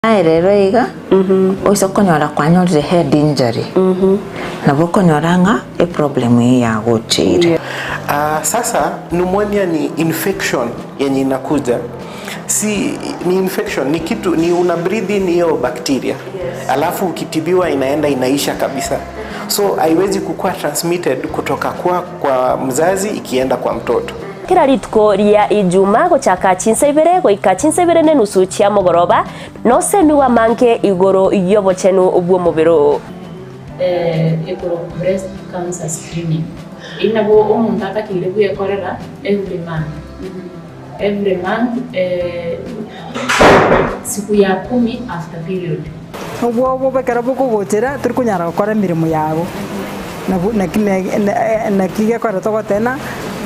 Rero iga oiso konyora kwanyore head injury nabo konyoranga e problem ya gochire. Sasa pneumonia ni infection yenye inakuja, si ni infection, ni kitu ni una breathe in hiyo bacteria, alafu ukitibiwa inaenda inaisha kabisa, so haiwezi kukua transmitted kutoka kwa mzazi ikienda kwa mtoto. Kira ritko ria ijuma gochaka chinsebere goika chinsebere ne nusu chia mogoroba no semi wa manke igoro yobo chenu ubwo mubiro igoro breast cancer screening inabo umuntu atakire kuyekorera every month siku ya 10 after period ubwo bekara bwo gotera turi kunyara gukora mirimo yabo na kige kora togotena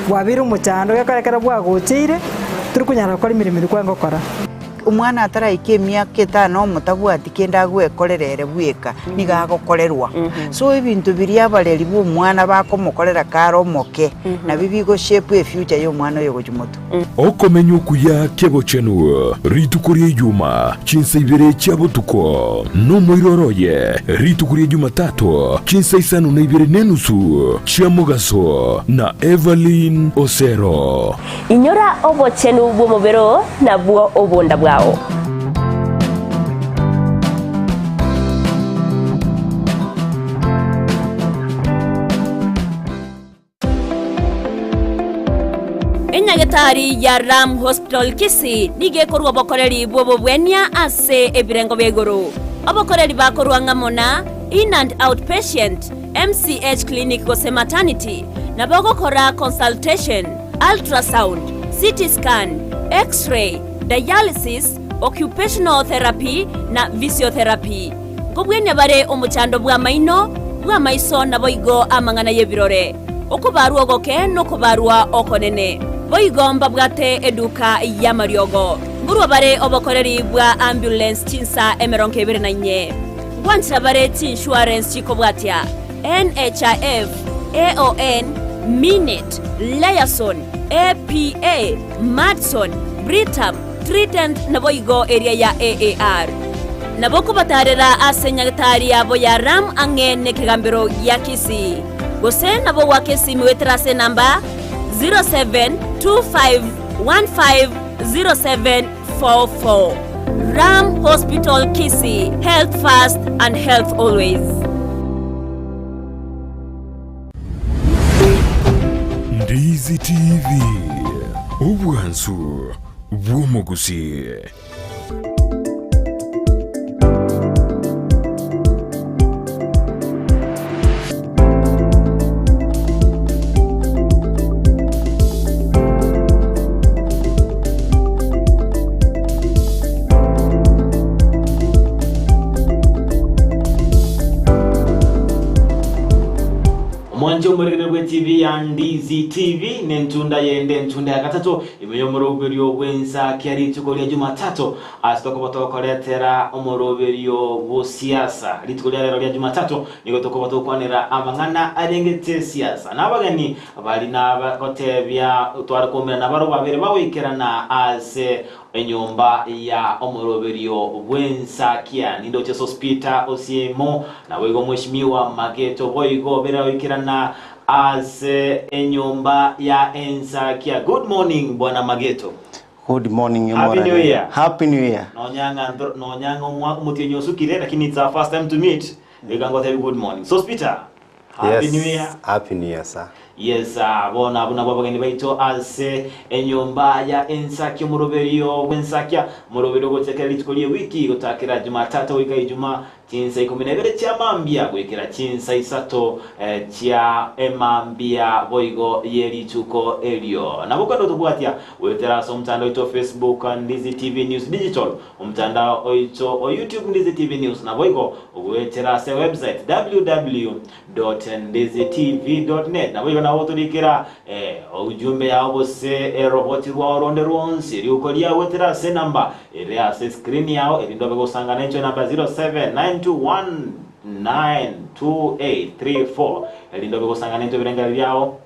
wabira umuchando yakarekera bwagotire turi kunyara gukora imirimo iri kwangokora umwana ataraike myaka 5 mutabwati kenda gwekorerere bweka nigagokorerwa so ibintu biri abareri bwo umwana bakomukorera karo moke na bibigo shape future yo mwana yo gujumuto okomenyo kuya kebo chenu ritukuri juma chinsa ibere chabutuko no moiroroye ritukuri juma tato chinsa isanu na ibere nenusu chiamugaso na Evelyn Osero inyora obo chenu bwo mobero na bwo obonda bwao Enyagetari ya Ram Hospital Kisii nige korwa bokoreri bobo bwenya ase ebirengo begoro abokoreri bakorwa ngamona in and outpatient MCH clinic gose maternity na bogokora consultation ultrasound CT scan x-ray dialysis occupational therapy na physiotherapy gobwenya bare omuchando bwa maino bwa maiso na boigo amangana yebirore okubarwa ogoke no kubarwa okonene boigomba bwate eduka ya mariogo ngurwa bare obokoreri bwa ambulance chinsa emeronke ibere na nye wancha bare insurance chiko bwatia NHIF AON Minute Liason APA Madson Britam Trident na boigo area ya AAR na boko batarera asenyagatari abo ya Ram angene kigambiro ya Kisii gose na bo wake simiwetrase namba 0725150744 Ram Hospital Kisii, health first and health always. Ndizi TV ubwansu bw'Gusii. Mwanjo murigirwe TV ya Ndizi TV nentunda yende ntunda ya gatatu imeyomoroberio bwensa kyari tukolia Jumatatu asitoko botokoletera omoroberio bo siasa litukolia lero ya Jumatatu niko tokobatu kwanira amangana arengete siasa nabagani bali nabakotebya twarakomera nabaro babere bawikerana ase enyomba ya omoroberio bwensa kya nindo che SOSPETER OSIEMO na wego mheshimiwa MAGETO boigo bera wikirana ase enyomba ya ensakia. Good morning bwana MAGETO. Good morning you. Happy New Year. Happy New Year. Nonyanga mutenyo sukire lakini it's our first time to meet. Egango tell good morning. SOSPETER. Happy New Year. Happy New Year sir. Yes, bona abuna babagani baito ase enyomba ya ensakia muroberio wensakia muroberio gotekera litkolie wiki gotakira Jumatatu wika Ijumaa chinsa 12 cha mambia gwekera chinsa isato cha emambia boigo yeri tuko elio nabuka ndo tubwatia wetera so mtandao ito Facebook Ndizi TV News Digital mtandao ito o YouTube Ndizi TV News na boigo wetera se website www.ndizitv.net na boigo na wotodikira ujumbe ya bose roboti rwa ronde ronsi riukolia wetera se namba area se screen yao elindo bego sangana icho namba 0792192834 elindo bego sangana icho birenga byao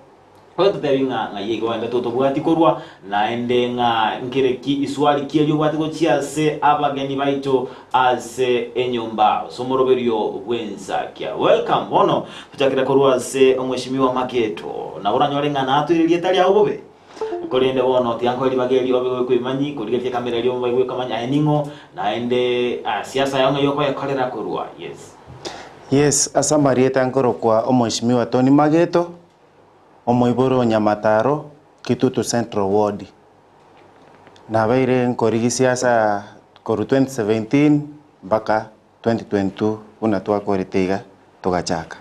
kwa tutebi nga yego enda toto bwati korwa na ende nga ngereki iswali kiyo bwati ko chiase abageni baito ase enyumba somoroberio bwensa kya welcome bono tutakira korwa se omweshimiwa MAGETO na boranyore nga naturirie tali ahobe kolende bono tianko ili bageli obe kwimanyi kuligetia kamera lyo mbaye kamanya eningo na ende siasa yango yoko yakolera korwa Yes, asamarieta nkoro kwa omweshimiwa Tony MAGETO omoiboro Nyamataro Kitutu Central Ward. Na baire nkorigi siasa koru 2017 mpaka 2022 unatua koritega tugachaka.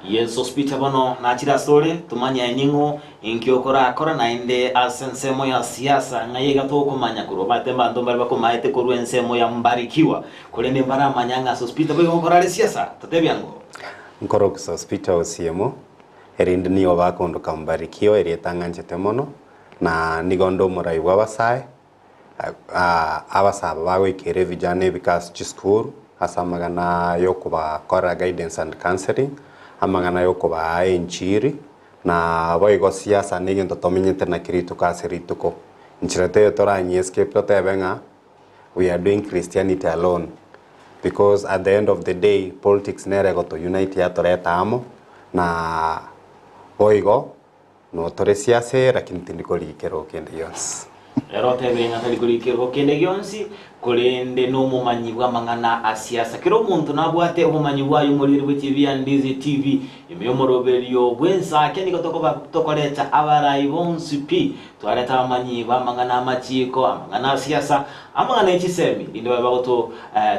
Yes, SOSPETER bono na chira sore tumanya eningo inkiokora akora na inde asensemo ya siasa ngayega to kumanya kuro batemba ndo bari bakomaete kuru ensemo ya mbarikiwa kulende mbara manyanga SOSPETER boyo ngorale siasa tatebyango nkoro SOSPETER OSIEMO erinde niyo bakondo kambarikiwa erietanganje mono na nigondo murai wabasai abasaba bagwikire vijana because chiskuru asamagana yokuba kora guidance and counseling amagana yokuba enchiri na boigo siasa nigento tominyete na kirito kasirituko nchirete tora escape totebenga we are doing Christianity alone because at the end of the day politics nere go to unite ya toreta amo na boigo no tore siasa lakini tindikoli kero kende yons erote benga tindikoli kero kende yonsi kulende no mumanyibwa mangana asiasa kero muntu nabwate omumanyibwa yumuliri bw'TV ya Ndizi TV imyomoroberio bwensa keni gotoko tokoleta abarayi bonsi pi twareta amanyibwa mangana amachiko amangana asiasa amangana echisemi inde bagoto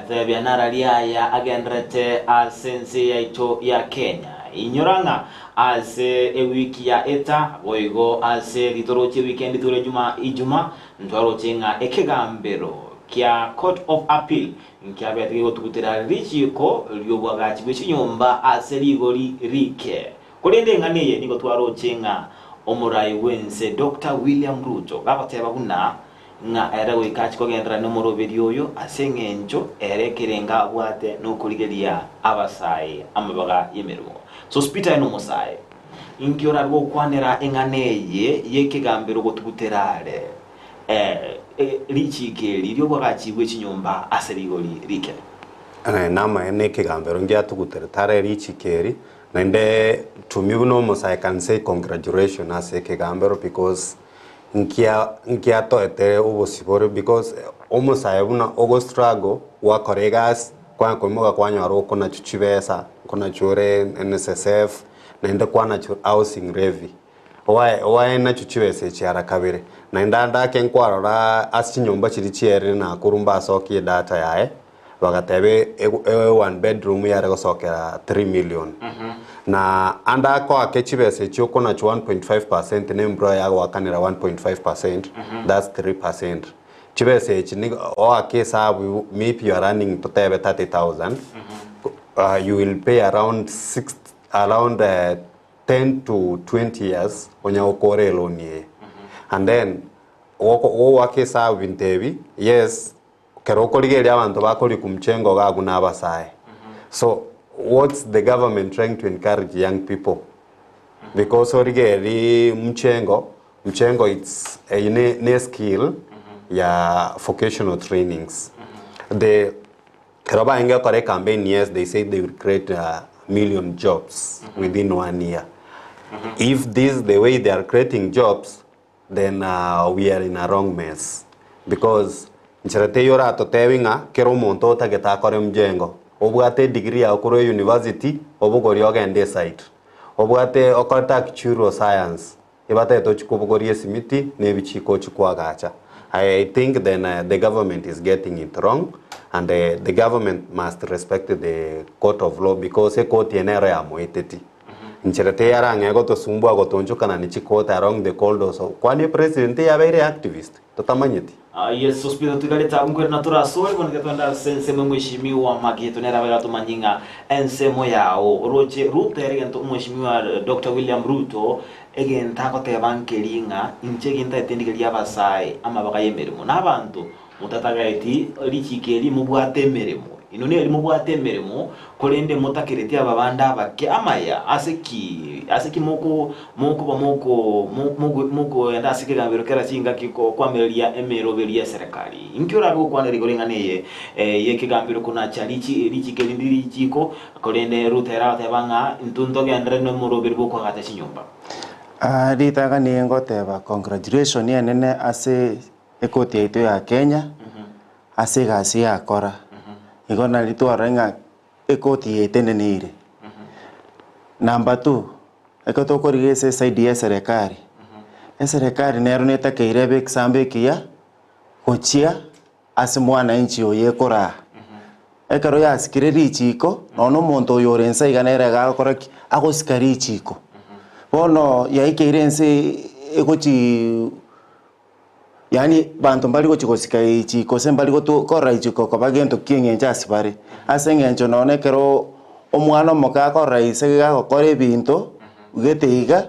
tebya naraliya agendrete asense yaito ya Kenya inyoranga ase ewiki ya eta boigo ase litoroche weekend tule ijuma ntwaro chenga ekegambero kia Court of Appeal nkia betego tukutera lichiko lyobwagachi bw'inyumba ase ligori rike kulende nganiye niko twaro chenga omurai wense Dr. William Ruto gabateba buna nga era wikachi kogendera nomoroberio yo asengenjo erekerenga bwate no kuligeria abasai amabaga yemerwo SOSPETER no musai inkiora rwo kwanera enganeye yekegambero gotuguterare lichikeli lyo bwagachi bw'inyumba aserigoli rike nama ene kegambero ngia tuguteretare lichikeli na inde tumibuno musai can say congratulations ase kegambero because nkia toete ubosibore because omusai buna ogo struggle wa koregas kwa komoga kwanyaro kuna chuchibesa kuna chure NSSF na inde kwana chure housing levy owae na chuchibesa chiara kabire na ndanda kenkwarora asinyumba chiri chiere na kurumba soki data yae bagatebe one bedroom yare gosokera 3 million na anda ko akechibese choko na 1.5% ne mbro ya wakanira 1.5% that's 3% chibese chini o akesa maybe you are running to 30,000 you will pay around 10 to 20 years onya okore loan ye and then o akesa wintebi yes kero koligeri abantu bakoli kumchengo gagu nabasai so what's the government trying to encourage young people because origeri mchengo it's a ne skill ya vocational trainings the Keroba inga kore campaign yes they say they will create 1 million jobs within 1 year if this is the way they are creating jobs then we are in a wrong mess because nchirate yora totewinga kero monto tageta kore mjengo obwate degree ya okoro university obugori ogende site obwate okorta kichuro science ibate to chikubugorie simiti nebichiko chikwagacha I think then the government is getting it wrong and the government must respect the court of law because a court yenere ya moiteti nchirate yara ngego to sumbwa gotonjoka na nichikota along the corridor so kwani president ya very activist totamanyeti yes SOSPETER tukaleta ungwe na turasori bonke twanda sense mweshimiwa MAGETO nera bega tumanyinga ensemo yao roche rutere ngento mweshimiwa Dr. William Ruto egenta kote bankelinga incheginta etendigelia abasai ama bagayemerimo nabantu mutatagaiti lichikeli mubwate meremo inone eri mubwate emirimo korende mutakirete ababanda bake amaya aseki moko enda asikigambiro kera singa kiko kwameria emeroberia serikali inkyora gukwanira goringaneye yekigambiro kuna chalichi kelindiri chiko korende rutera tebanga ntunto gendere no muroberi boko gata chinyumba ritaga ni ngoteba congratulations yenene ase ekoti yaitu ya Kenya ase gasi yakora igona litwarenga ekoti yetenenire number 2 ekotokorigese side ya serikali serikali nero netakeire bekisambe kia gochia ase mwana inchi oyekora ekero yasikireri chiko nono muntu yorensa iganere gakora agosikari chiko bono yaikeire nse egochi yani bantu mbali gochigosika chiko sembali gotokora chiko kabagento kingenja asibare ase ngenjo none kero omwana moka akora ise gakora ebinto ugetiga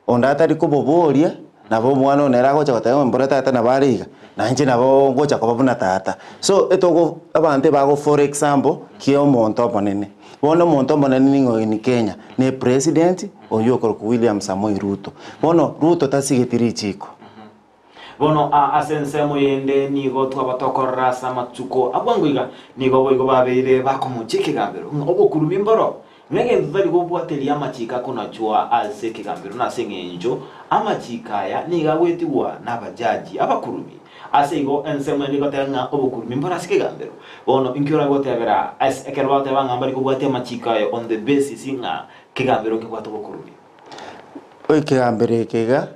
ondatari kuboboria nabo omwana onera gocha gotega mbora tata nabariga nanje nabo gocha kobabuna tata so etogo abante bago for example kio monto bonene bono monto bonene ningo ni Kenya ne president oyokor William Samoei Ruto bono Ruto tasigitiri chiko bono asense moyende nigo twabatokorra samatsuko abwangoiga nigo boigo babeire bakomuchike gambero obokurumi mboro nege ndari gobwateria amachika kuna chwa azeke gambero na sengenjo amachika ya niga wetiwa nabajaji abakurumi asego ensemo nigo tenga obokurumi mboro asike gambero bono inkyora gotebera as ekerwa tebanga mbari gobwate amachika on the basis nga kigambero kigwato bokurumi oikigambere kega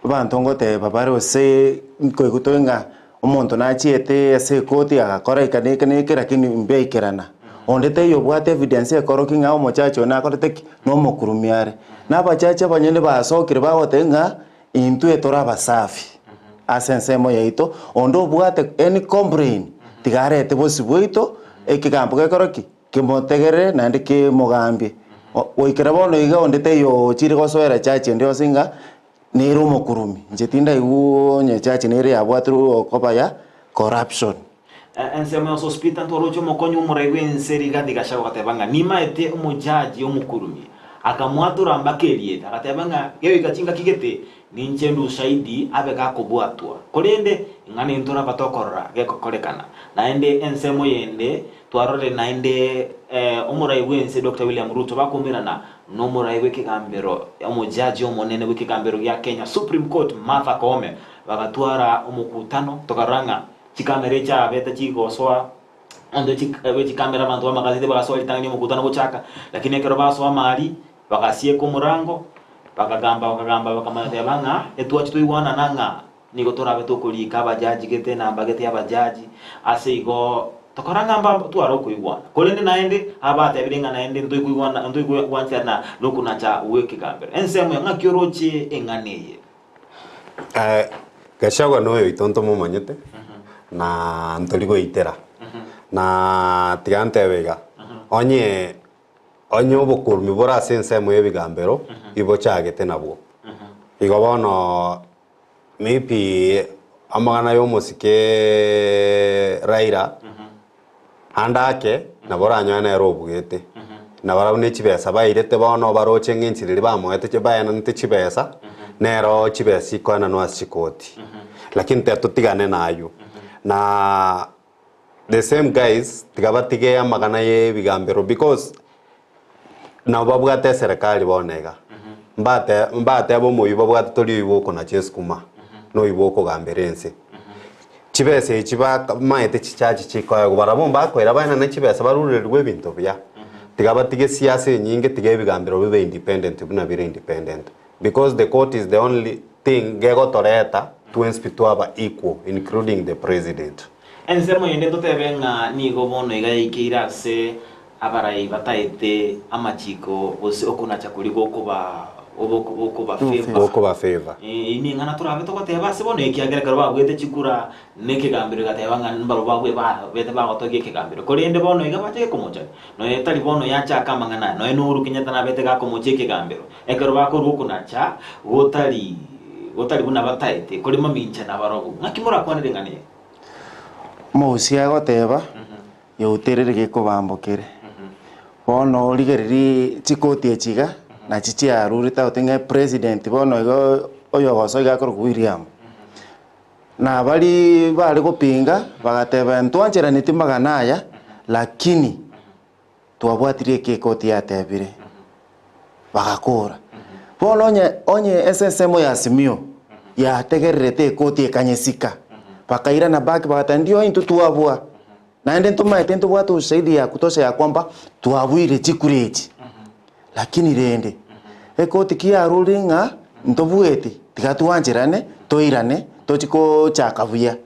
bantu ngoteba bari ose koigutoenga omonto nachiete ase koti agakora ikaneke lakini mbeikerana ondete yobwate evidence ekoroki nga omochacho nakorete no mokurumiare nabachache banyene basokire bagotenga into etora basafi asensemo yaito ondo bwate any complain tigarete bosibwito ekigambo gekoroki kimotegere nandi ke mogambie oikera bono iga ondete yo chiri gosoera chache ndio singa nero mokurumi njetinda iwo nyechache nere abwatru okobaya corruption ensemo SOSPETER ntorocho mokonyo muraiwe enseri gadigashaka gatebanga nimaete umujaji omukurumi akamwatura mbakeriye agatebanga yewe gachinga kigete ninchendo ushahidi abe gakobwatwa korende ngane ntora batokorra gekokorekana naende ensemo yende twarore naende umuraiwe ense Dr. William Ruto bakombirana no muraiwe kigambero umujaji omonene wikigambero ya Kenya Supreme Court Martha Koome bagatwara umukutano tokaranga chikamera cha beta chigoswa ando chikamera bantu wa magazeti bagaswa litangani mukutano gochaka lakini ekero baswa mali bagasie ku murango bakagamba bakamanya banga etwachi tuiwana nanga nigo torabe tokulika abajaji gete na bagete abajaji aseigo tokoranga mba twaro kuigwana kolende naende abate birenga naende ndoikuigwana na lokuna cha uweke gambera ensemo yanga kyoroche enganeye gashagwa noyo itonto momanyete na ntoligo itera na tigante wega onye obokurumi bora sensemo yebigambero ibo chagete nabwo igo bono maybe amagana yo musike Raira andake nabora nyana robugete nabara ne chibesa bairete bono baroche ngenchiriri bamoete chibaya nte chibesa nero chibesi kwana no asikoti lakini tetutigane nayo na the same guys tigabatige amagana ye bigambero because na babwate serikali bonega mbate abo moyo babwate tori iboko na cheskuma no iboko gamberense chibese chiba maete chichachi chikoya barabomba kwera bana na chibese barurerwe bintu bya tigabatige siasa nyinge tige bigambero bibe independent buna bire independent because the court is the only thing gego toreta to inspector equal including the president ensemo yende totebenga nigo bono igaikira se abarai bataite amachiko ose okuna chakuri gokuba favor ini ngana turabe tokoteba se bono ekiagerekero bagwete chikura nekigambiro gatebanga mbaro bagwe ba bete bagotoge kigambiro korende bono igabache komocha no etali bono yacha kamangana no enuru kinyata na bete gakomoche kigambiro ekero bakoru kuna cha gotali buna bataite kolima mincha na barogo ngakimura kwanire ngane mosia goteba yauterere gekobambokere bono rigereri chikoti echiga na chichi arurita otinge president bono igo oyo goso gakoro William na bari gopinga bagateba ntwancheraniti magana aya lakini twabwatirie kekoti yatebire bagakora bono onye SSM ya simio yategererete ekoti ekanyesika bakaira na baki bagatandio into tuabwa naende ntumaete ntubwate ushahidi ya kutosha ya kwamba tuabwire chikurechi lakini rende ekoti kiaruringa ntobwete tigatuanjerane toirane tochiko chakabuya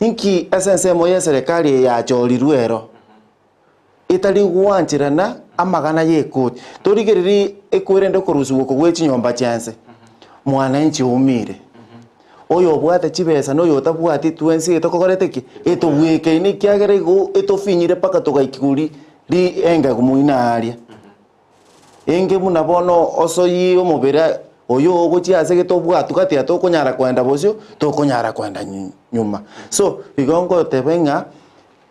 inki SSM ya serikali ya chorirwero itali guanjerana amagana yekoti torigereri ekwirende korusugo kogwechi nyomba chance mwananchi umire oyo bwate chibesa no yota bwati twensi etokogorete ki etobweke ni kiagere go etofinyire paka togaikiguri ri enga gumuina aria enge muna bono osoyi omobera oyo ogochi ase getobwatu kati atokonyara kwenda bosio tokonyara kwenda nyuma so igongo tebenga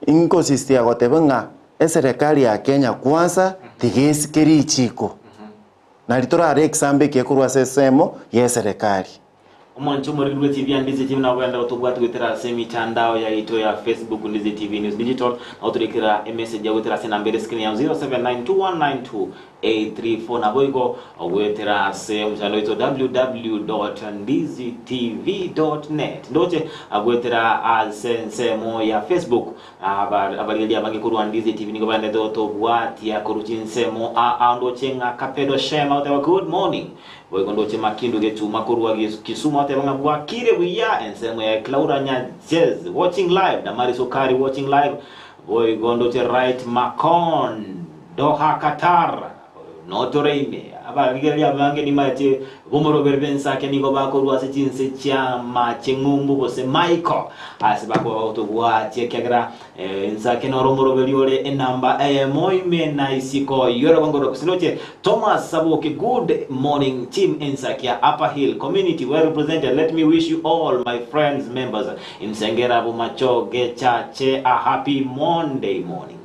inconsistia gotebenga serikali ya Kenya kwanza tigesikeri chiko na litora example kekurwa sesemo ye serikali Mwancho moriru TV and Ndizi TV na wenda utubwatu gwitira semi chandao ya ito ya Facebook Ndizi TV News Digital na uturekera message ya gwitira sena mbere screen ya 0792192834 na boigo gwitira semu chano ito www.ndizitv.net ndoche gwitira sensemo ya Facebook abari ya bangi kurwa Ndizi TV niko bande tobwati ya kuruchinsemo ndochenga kapedo shema utawa good morning boigondoche makindu getuma kurwa Kisuma tebanga bwakire buya ensemo ya Claudia Nyajez watching live na Mari Sukari watching live boigondoche right Macon Doha Qatar notoreime abagirya abange ni mate bomoro berbensa ke nigo bakorwa se chinse chama chengumbu bose Michael asibako autobwa chekegra insa ke no romoro beliore enamba moime na isiko yoro ngoro kusiloche Thomas Saboke good morning team insa kia Upper Hill community well represented. Let me wish you all my friends members in Sengera Bumacho Gechache a happy Monday morning.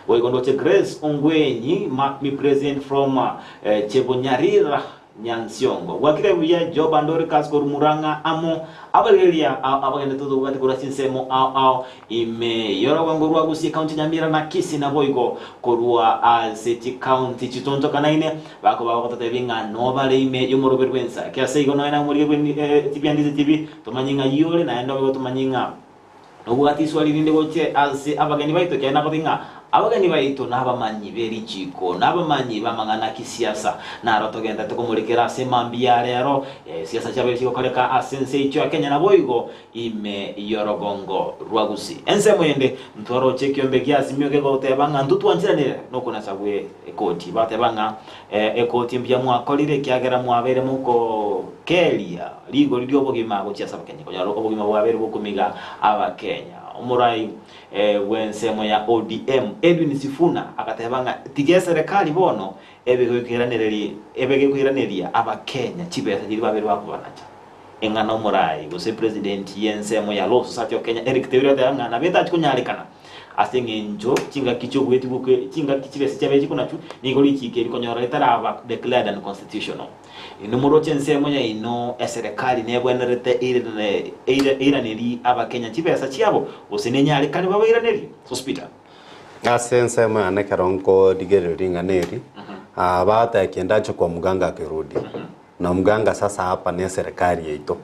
We going to Grace Ongwenyi, mark me present from Chebonyarira Nyansiongo. Wakire wiya job andori kaskor muranga amo abaleria abagende todo wakati kurasin semo au ime yoro wangorwa Gusii County Nyamira na Kisii na boigo korwa City County chitonto kanaine bako bako tatevinga nobale ime yomoro berwensa kya seigo na muri TV Ndizi TV tomanyinga yole na endo tomanyinga obwati swali ninde goche ase abageni baito kya nakotinga abageni baito nabamanyi beri chiko nabamanyi bamangana kisiasa naro togenda tukomulikira semambi ya rero siasa chabeli kokoreka asense icho Kenya na boigo ime yorogongo rwa Gusii ensemo yende ntoro chekiombe kiazimio ke gotebanga ndutu anchiranire no kuna sabwe ekoti batebanga ekoti mbya mwakolire kiagera mwabere muko kelia ligo lilio bogima gochiasa Kenya ko yaro bogima bwabere bukumiga aba Kenya umurai wensemo ya ODM Edwin Sifuna akatebanga tige serikali bono ebegekwiraneri aba Kenya chibesa jiri babere bakubanacha engana umurai gose president yensemo ya Law Society of Kenya Eric Teoria tanga na beta chikunyarikana asenge njo chinga kicho gweti bukwe chinga kichibese chabeji kunachu nigoli chikeri konyora itaraba declared unconstitutional numero chensemo ya ino serikali nebwenerete iraneri aba Kenya chibesa chiabo osenenyari kani baba iraneri SOSPETER asensemo ya nekaronko digereringa neri bata kiendacho kwa mganga kirudi na mganga sasa hapa ni serikali yetu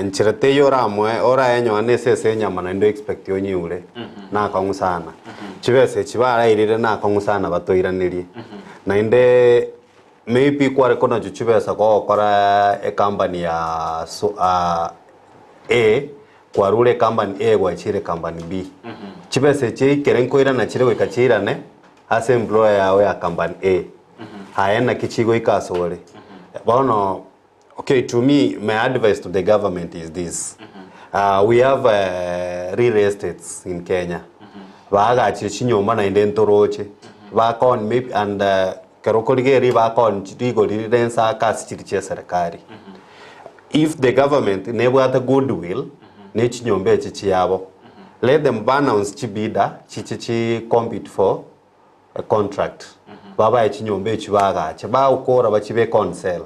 nchirete yoramwe ora enyo anesese nyama na ndo expect yonyi ure na kongusana chibese chibara irire na kongusana batoiranirie na inde maybe kwa rekona chibesa ko kora e company ya A kwa rule company A kwa chire company B chibese chi kerenko ira na chire ko ikachirane as employer yawe ya company A haena kichigo ikasore bono. Okay, to me, my advice to the government is this. We have real estates in Kenya. Baga chinyoma na indentoroche. Bakon maybe and karokoligeri bakon chigo lidensa kasi chiriche serikali. If the government never had a goodwill, ne chinyombe chichiabo. let them announce chibida chi compete for a contract baba echinyomba echibaga chaba ukora bachibe consell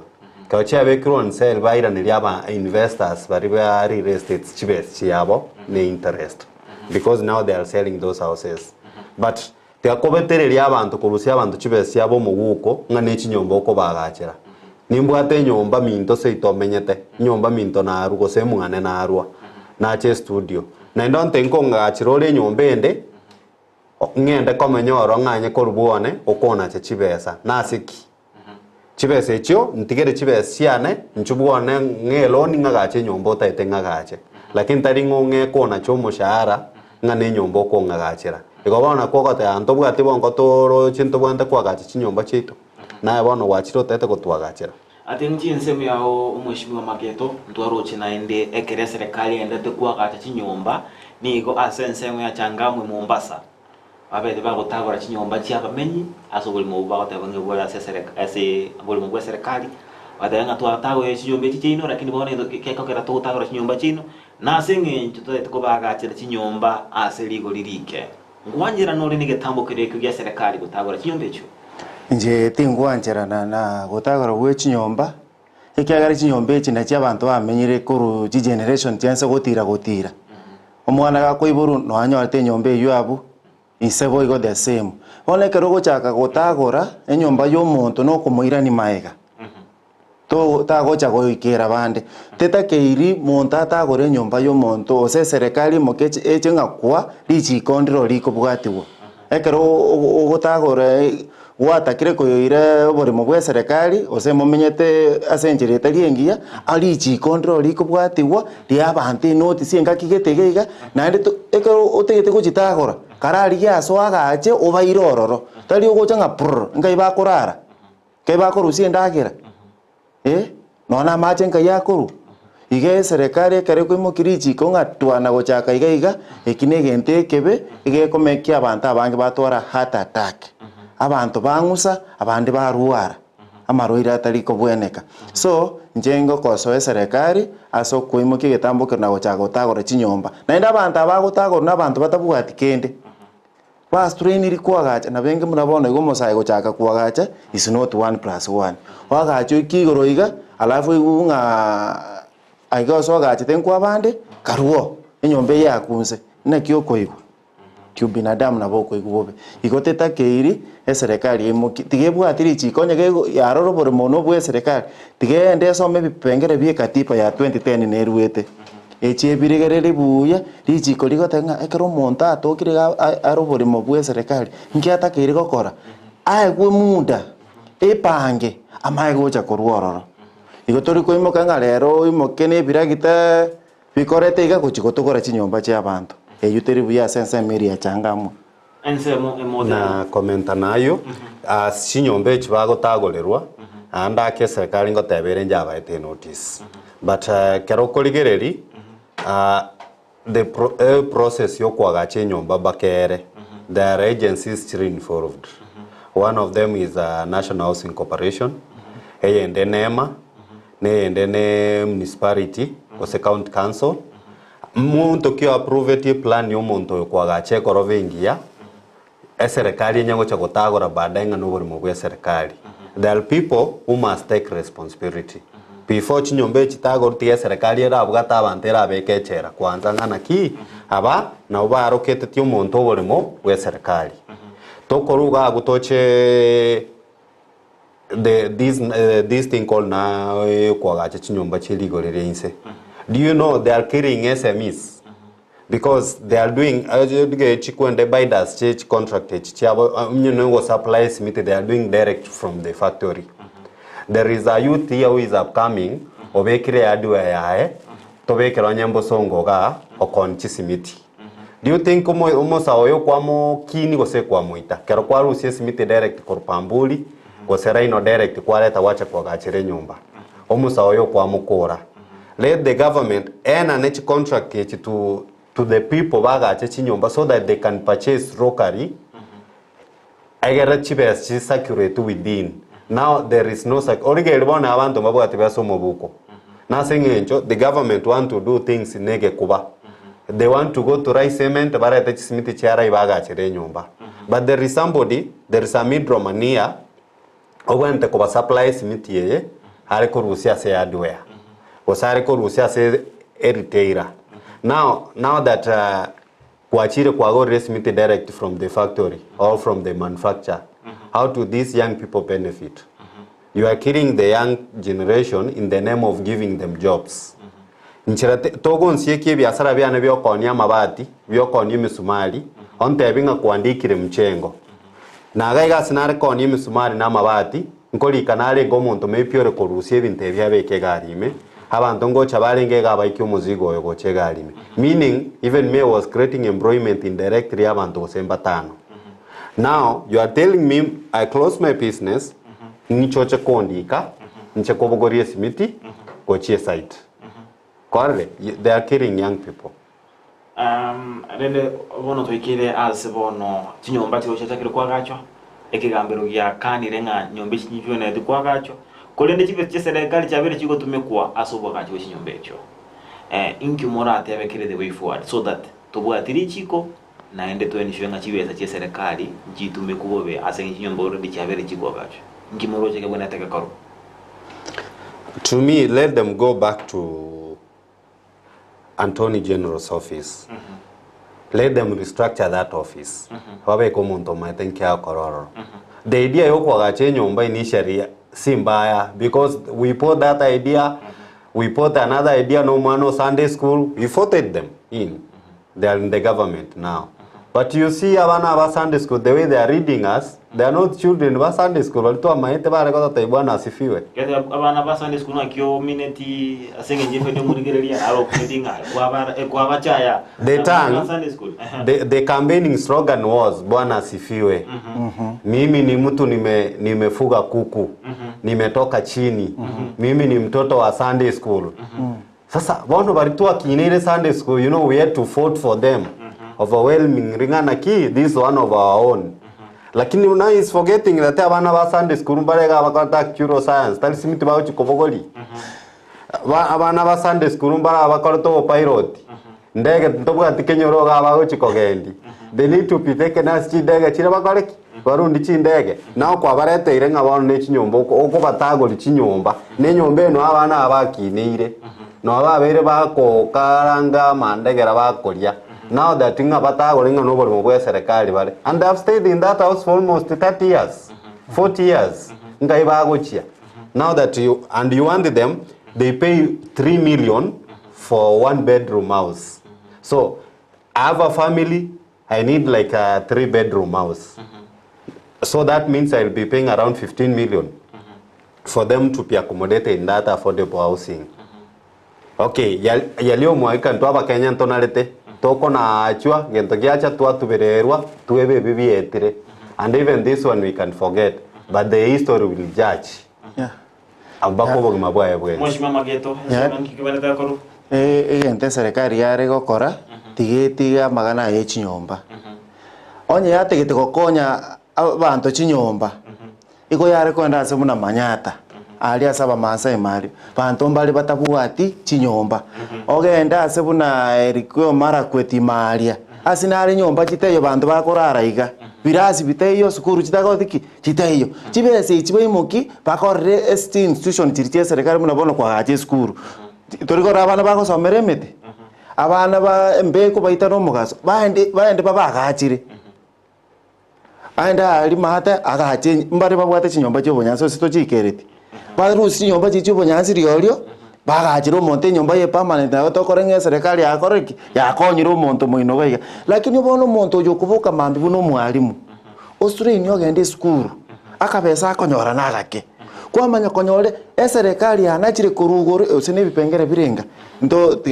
ka chabe consell baira niliaba investors bari real estate chibes chiabo ne interest because now they are selling those houses but teakobetereria abantu kurusia abantu chibes yabo muguko ngane chinyomba uko bagachira nimbwate nyomba minto seitomenyete nyomba minto na rugo semungane na arua na che studio na ndonte nkonga chirole nyomba ende ngende komenyoro nganye korubuone ukona che chibesa nasiki chibesa echo ntigere chibesa siane nchubuone ngelo ningagache nyomba taite ngagache lakini tari ngonge kona cho mushahara ngane nyomba ko ngagachira igobona kogote anto bwati bongo toro chinto bwante kwagache chinyomba chito na bono wachiro tete kotwagachira atengi nsemu yao mheshimiwa Mageto ntwaro china ende ekere serikali endete kwagache chinyomba nigo asensemu ya changamwe Mombasa abete bagotagora chinyomba chiaba menyi asobuli mu bagotebanga bwala ase buli mu serikali badanga twatago chinyomba chino lakini bone kekokera twatagora chinyomba chino na senge ntutete ko bagachira chinyomba ase ligo lirike ngwanjira nori nigetambo kireke gya serikali gotagora chinyomba echo nje tingwanjira na gotagora bwe chinyomba ekyagara chinyomba echi na cy'abantu bamenyire kuru generation cyanse gotira omwana gakoiburu no anyorete nyomba eyo isebo igo the same one kero gochaka gotagora enyomba y'omuntu no kumuirani maega to tagocha goikera bande tetakeiri muntu atagora enyomba y'omuntu ose serikali mokeche echenga kwa richi kondiro liko bwatiwo ekero gotagora watakire koyoire bori mu bwa serikali ose mumenyete asenjerete liengia ali chi control liko bwatiwa ria bante notice engakigetegeiga nande ekero otegete gochitagora karari yaso agache obairororo tari ogochanga prr ngai bakorara kai bakorusie ndagera nona mache ngai yakoru ige serikali kare kwimukirichi kongatwana gochaka igaiga ekinegente kebe ige komekia abantu abange batwara heart attack abantu bangusa abandi baruara amaroira atari kobweneka so njengo koso serikali aso kuimuke getambuke na gochaka gotagora chinyomba na enda abantu abagotagora n'abantu batabwati kende was train iri kwagacha na benge murabona igo mosaye gochaka kwagacha is not 1+1 wagacha ikigoroiga alafu igunga aigo so gacha tenkwa bande karuo enyombe yakunze na kyokoigwa kyo binadamu na boko igubobe igoteta keiri serikali emuki tigebwatiri chikonya gego yaroro bore mono bwe serikali tigende some bipengere bie katiba ya 2010 neruete echebirigerere buya richiko ligotenga ekero monta atokire arobore mo bwe serikali ngiata keiri gokora aigwe muda epange amaye gocha korwororo igotori ko imoka rero imokene biragita bikorete iga gochigotogora chinyomba cha abantu eyuteri buya sense meri ya changamu ensemo emodel na komenta nayo chinyomba chibagotagorerwa anda ke serikali ngotebere njaba ete notice but kero koligereri the process yo kwagache nyomba bakere there are agencies still involved one of them is National Housing Corporation eyende nema neyende ne municipality ose county council muntu kio approve plan yo muntu kwagache korovengia serikali nyango cha gotagora baadaye ngano buri mu bwa serikali there are people who must take responsibility before chinyombe chitagora tie serikali era abugata abantera abekechera kwanza ngana ki aba na ubarokete tyo muntu buri mu bwa serikali tokoruga gutoche this thing called na kwagache chinyomba chiligorere inse. Do you know they are killing SMEs because they are doing when they buy that church contract supplies they are doing direct from the factory. There is a youth here who is upcoming obekire adwa yae tobekera nyambo songo ga okonchi simiti. Do you think umosa oyo kwamo kini gose kwa muita kero kwa rusi simiti direct korpambuli gosera ino direct kwa leta wacha kwa gachire nyumba umosa oyo kwa mukora. Let the government earn an contract to the people bagache chinyomba so that they can purchase locally. Agera chibes chi security within. Now there is no security. Bona abantu mabwati baso mobuko. Na sengencho the government want to do things nege kuba. they want to go to rice cement barete simiti chiara ibaga chere nyumba. But there is a middleman here ogwente ko supply simiti yeye hari ko rusia se hardware. Osare ko rusia se retailer. Now that kuachire kwa go simiti direct from the factory or from the manufacturer, how do these young people benefit? You are killing the young generation in the name of giving them jobs. Nchirate togo nsieke biasara byane byokonia mabati byokonia misumari onte binga kuandikire mchengo na gaiga sinare konia misumari na mabati nkoli kanale ngo muntu mepiore korusie binte byabeke garime abantu ngo chabalenge gabaiki umuzigo yo goche garime, meaning even me was creating employment indirectly abantu gosemba tano. Now you are telling me I close my business nichoche kondika nche kobogorie simiti gochie site. They are killing young people. Rende bono toikire as bono chinyomba tyo chatakire kwa gacho ekigambiro gya kanire nga nyombe chinyifyo na kwa gacho kolende chipe serikali chabere chiko tumekuwa asobo gacho chinyombe echo inki mora atebekire the way forward so that tobwatiri chiko naende tuenisho nga chibesa che serikali jitume kubobe asengi chinyombe already chabere chiko gacho inki moro cheke bwana teka karo. To me, let them go back to Attorney General's office. Let them restructure that office. Wabe komuntu maitenkia kororo. The idea yoko agache nyomba initially simbaya because we put that idea, we put another idea no mano Sunday school, we voted them in. They are in the government now. But you see abana ba Sunday school, the way they are reading us, they are not children ba Sunday school. Walitoa maete bare kwa taibwana asifiwe. Kete abana ba Sunday school akio mineti asenge njefe ndio murigereria aro kumetinga kwa bachaya. The campaigning slogan was bwana asifiwe. Mimi ni mtu nimefuga kuku. Nimetoka chini. Mimi ni mtoto wa Sunday school. Sasa wano baritua kinere Sunday school, you know, we had to vote for them. Overwhelming ringana ki, this is one of our own. Lakini una is forgetting that abana ba Sunday school mbarega bakata curo science tali simiti ba uchi kobogoli. Abana ba Sunday school mbara bakorto pilot. Ndege ntobwa tikenyoro ga ba uchi kogendi. They need to be taken as chi ndege chira bakoreki. Barundi chi ndege. Nao kwa barete irenga abantu ne chinyomba oko batagoli chinyomba. Ne nyombe no abana abakinire. No ababere bako karanga mandegera bakoria. Now that thing about serikali bare, and they have stayed in that house for almost 30 years, 40 years. Now that you want them, they pay 3 million for 1 bedroom house. So I have a family, I need like a 3 bedroom house. So that means I'll be paying around 15 million for them to be accommodated in that affordable housing. Okay, yalio mwaika ntuaba Kenya ntonalete. Toko na achwa gento giacha tuatubererwa tuebe bibi etire, and even this one we can forget, but the history will judge. Ambako bogi mabaya bwe Mheshimiwa Mageto kikibaleta koru ente serikali yare gokora tigetiga magana ye chinyomba onye yategete gokonya abantu chinyomba iko yare kwenda ase muna manyata ali asaba Maasai mali bantu mbali batabuati chinyomba ogenda ase buna erikyo mara kweti malia asinari nyomba chiteyo bantu bakorara iga birasi biteyo sukuru chitagothiki chiteyo chibese chibeimoki bakorre esti institution chiritie serikali muna bono kwa gache sukuru torikora abana bagosomera emete abana ba mbeko baita no mugaso baende babagachire aenda ali mahata agache mbare babwate chinyomba cyo bonyanso sito chikereti barusi nyomba chicho bonyansi riorio bagachira omonte nyomba ye permanent na tokorenge serikali yakoreki yakonyira omonto moino gaiga lakini bono omonto oyo kubuka mambi buno mwalimu Australia ogende skuru akabesa akonyora nagake kwamanya konyore serikali yanachire kurugoro osene bipengere birenga ndo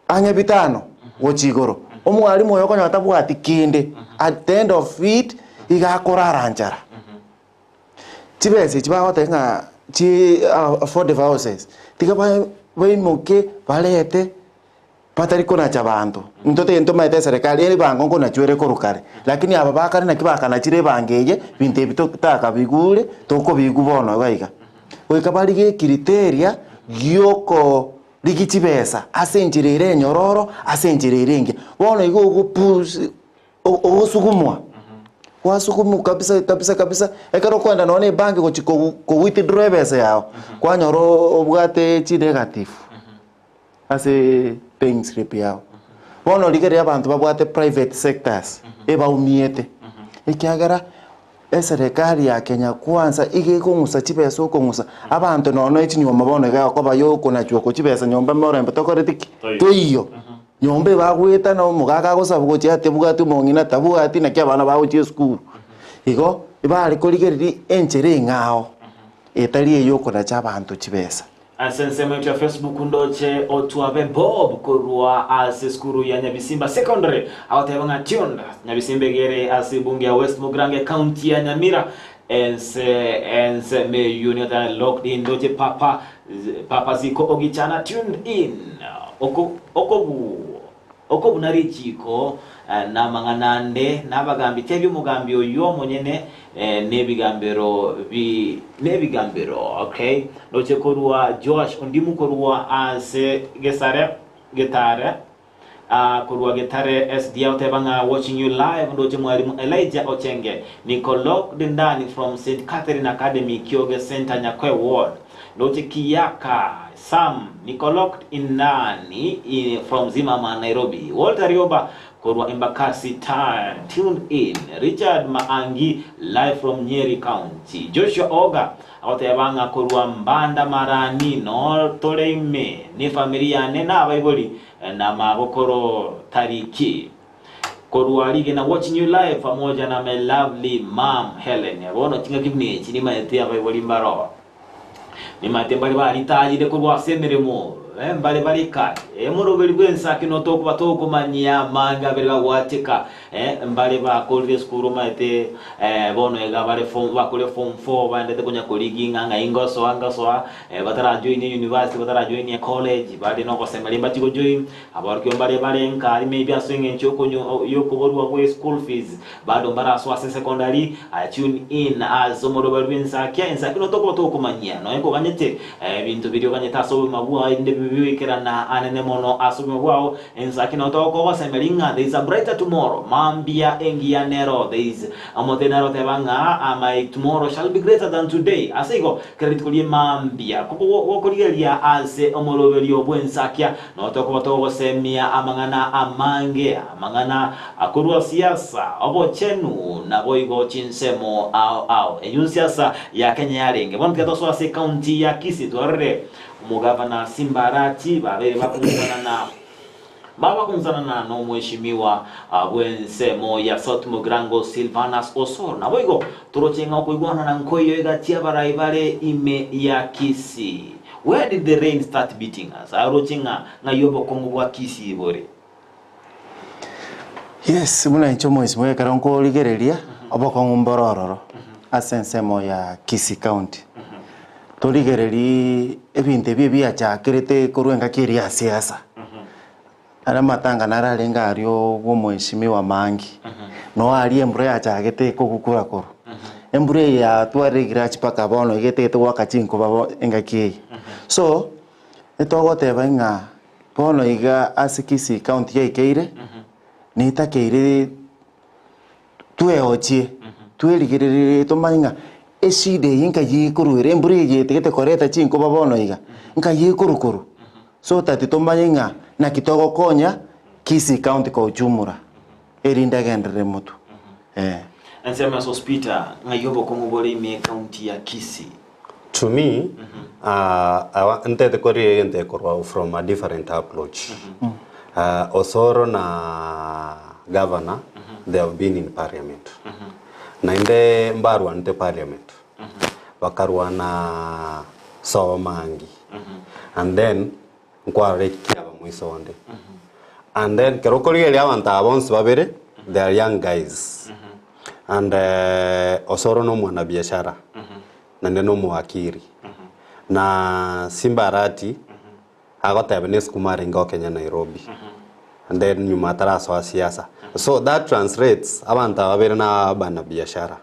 anya bitano wochigoro omwalimu oyo konyota bwati kinde at the end of it igakorara njara chibese chibagotenga chi affordable houses tiga baimoke balete patariko na chabantu ntote ento maite serikali eri bango ngona chwere korukare lakini aba bakari na kibaka na chire bangeye binte bitaka bigure toko bigubono gaiga oikabalige criteria gyoko rigitibesa asenjirere nyororo asenjirere nge bono igo gupush osugumwa wasukumu kabisa ekero kwenda none banki ko withdraw besa yao kwa nyoro obwate chi negative ase paying slip yao bono ligere abantu babwate private sectors eba umiete ikiagera serikali ya Kenya kwanza igekongusa chibesa okongusa abantu nono echinyoma bono ga ko bayo kona chuko chibesa nyomba morembe tokoretiki to iyo nyombe bagweta no mugaga gosaba gochi ate bugatu mongina tabu ati na kya bana bawo chi school igo ibali koligereri enchere ngao etali eyo kona cha bantu chibesa Asensema ya Facebook ndoche otuabe Bob kurua ase skuru ya Nyabisimba Secondary awatebanga tionda Nyabisimba gere ase bunge ya West Mugrange County ya Nyamira ense me unit locked in ndoche papa ziko ogichana tuned in okobu narichiko na manganande nabagambi tebyo mugambi oyo monyene nebigambero okay noche korua Josh ondimu korua ase getare korua getare SDL tebanga watching you live noche mwalimu Elijah Ochenge Nicolok Dindani from St. Catherine Academy Kyoge Center Nyakwe Ward noche Kiyaka Sam Nicolok Indani from Zimama Nairobi Walter Rioba korwa Embakasi time tuned in Richard Maangi live from Nyeri County Joshua Oga awatebanga korwa Mbanda Marani no toleime ni familia nena abaiboli na mabokoro tariki korwa lige na watching you live pamoja na my lovely mom Helen yabono tinga kibne chini maete abaiboli mbaro ni maete bali bali tajide korwa semeremo mbale bali kati murobeli bwensa kinoto kuba toko manya manga beli bagwatika mbale ba college skuru maite bono ega bale form bakole form 4 bandete kunya koligi nganga ingoso batara join university batara join college bali no ko semali batiko join abarko mbale nkali maybe aswenge nchoko yoko borwa kwa school fees bado mbara so secondary tune in as murobeli bwensa kya ensa kinoto kuba toko manya no eko kanyete bintu video kanyeta so mabua inde biwikira na anene mono asumi wao enzaki na otoko wasemelinga there is a brighter tomorrow mambia engia nero there is amotenero tebanga my tomorrow shall be greater than today asigo credit kulie mambia kuko wokoligelia ase omoloberio bwensakia na otoko otoko semia amangana amangana akurwa siasa obo chenu na boigo chinsemo au enyusiasa ya Kenya yarenge bonke to ase county ya Kisii torre Mugavana Simbarati babere bakumzana na no mheshimiwa bwensemo ya South Mugrango Silvanus Osoro na boigo turochenga kuigwana na nkoyo igatia baraibare ime ya Kisii. Where did the rain start beating us? Arochenga na yobo kongo wa Kisii bore. Yes, muna nchomo ismoye karonko ligereria obokongo mbororo asensemo ya Kisii County. Torigereri ebinte bibia chakirete kuruenga kiria siasa ara matanga nararenga ario mheshimiwa Mangi no ari embure achagete kokukura koro embure ya twaregira chipaka bono igete gwaka chinko babo engaki so etogoteba nga bono iga asikisi county ya Ikeire nitakeire tueochie tuerigirire tomanya eside yinka yikuruire mburi yetegete koreta chinko babono iga nka yikurukuru so tati tomanyinga na kitogo konya Kisii County kwa ujumura erinda gendere mutu Ansema SOSPETER ngayobo kongobole me county ya Kisii. To me ntete kori ente korwa from a different approach. Osoro na governor they have been in parliament. Na inde mbaru ante parliament bakarwa na Mangi and then nkware kiaba mwisonde and then kerokoli ya abantu abonse babere they are young guys and Osoro no mwana biashara na neno mwakiri na Simbarati agotabenes kumaringa Kenya Nairobi and then nyuma taraso wa siasa so that translates abantu babere na bana biashara.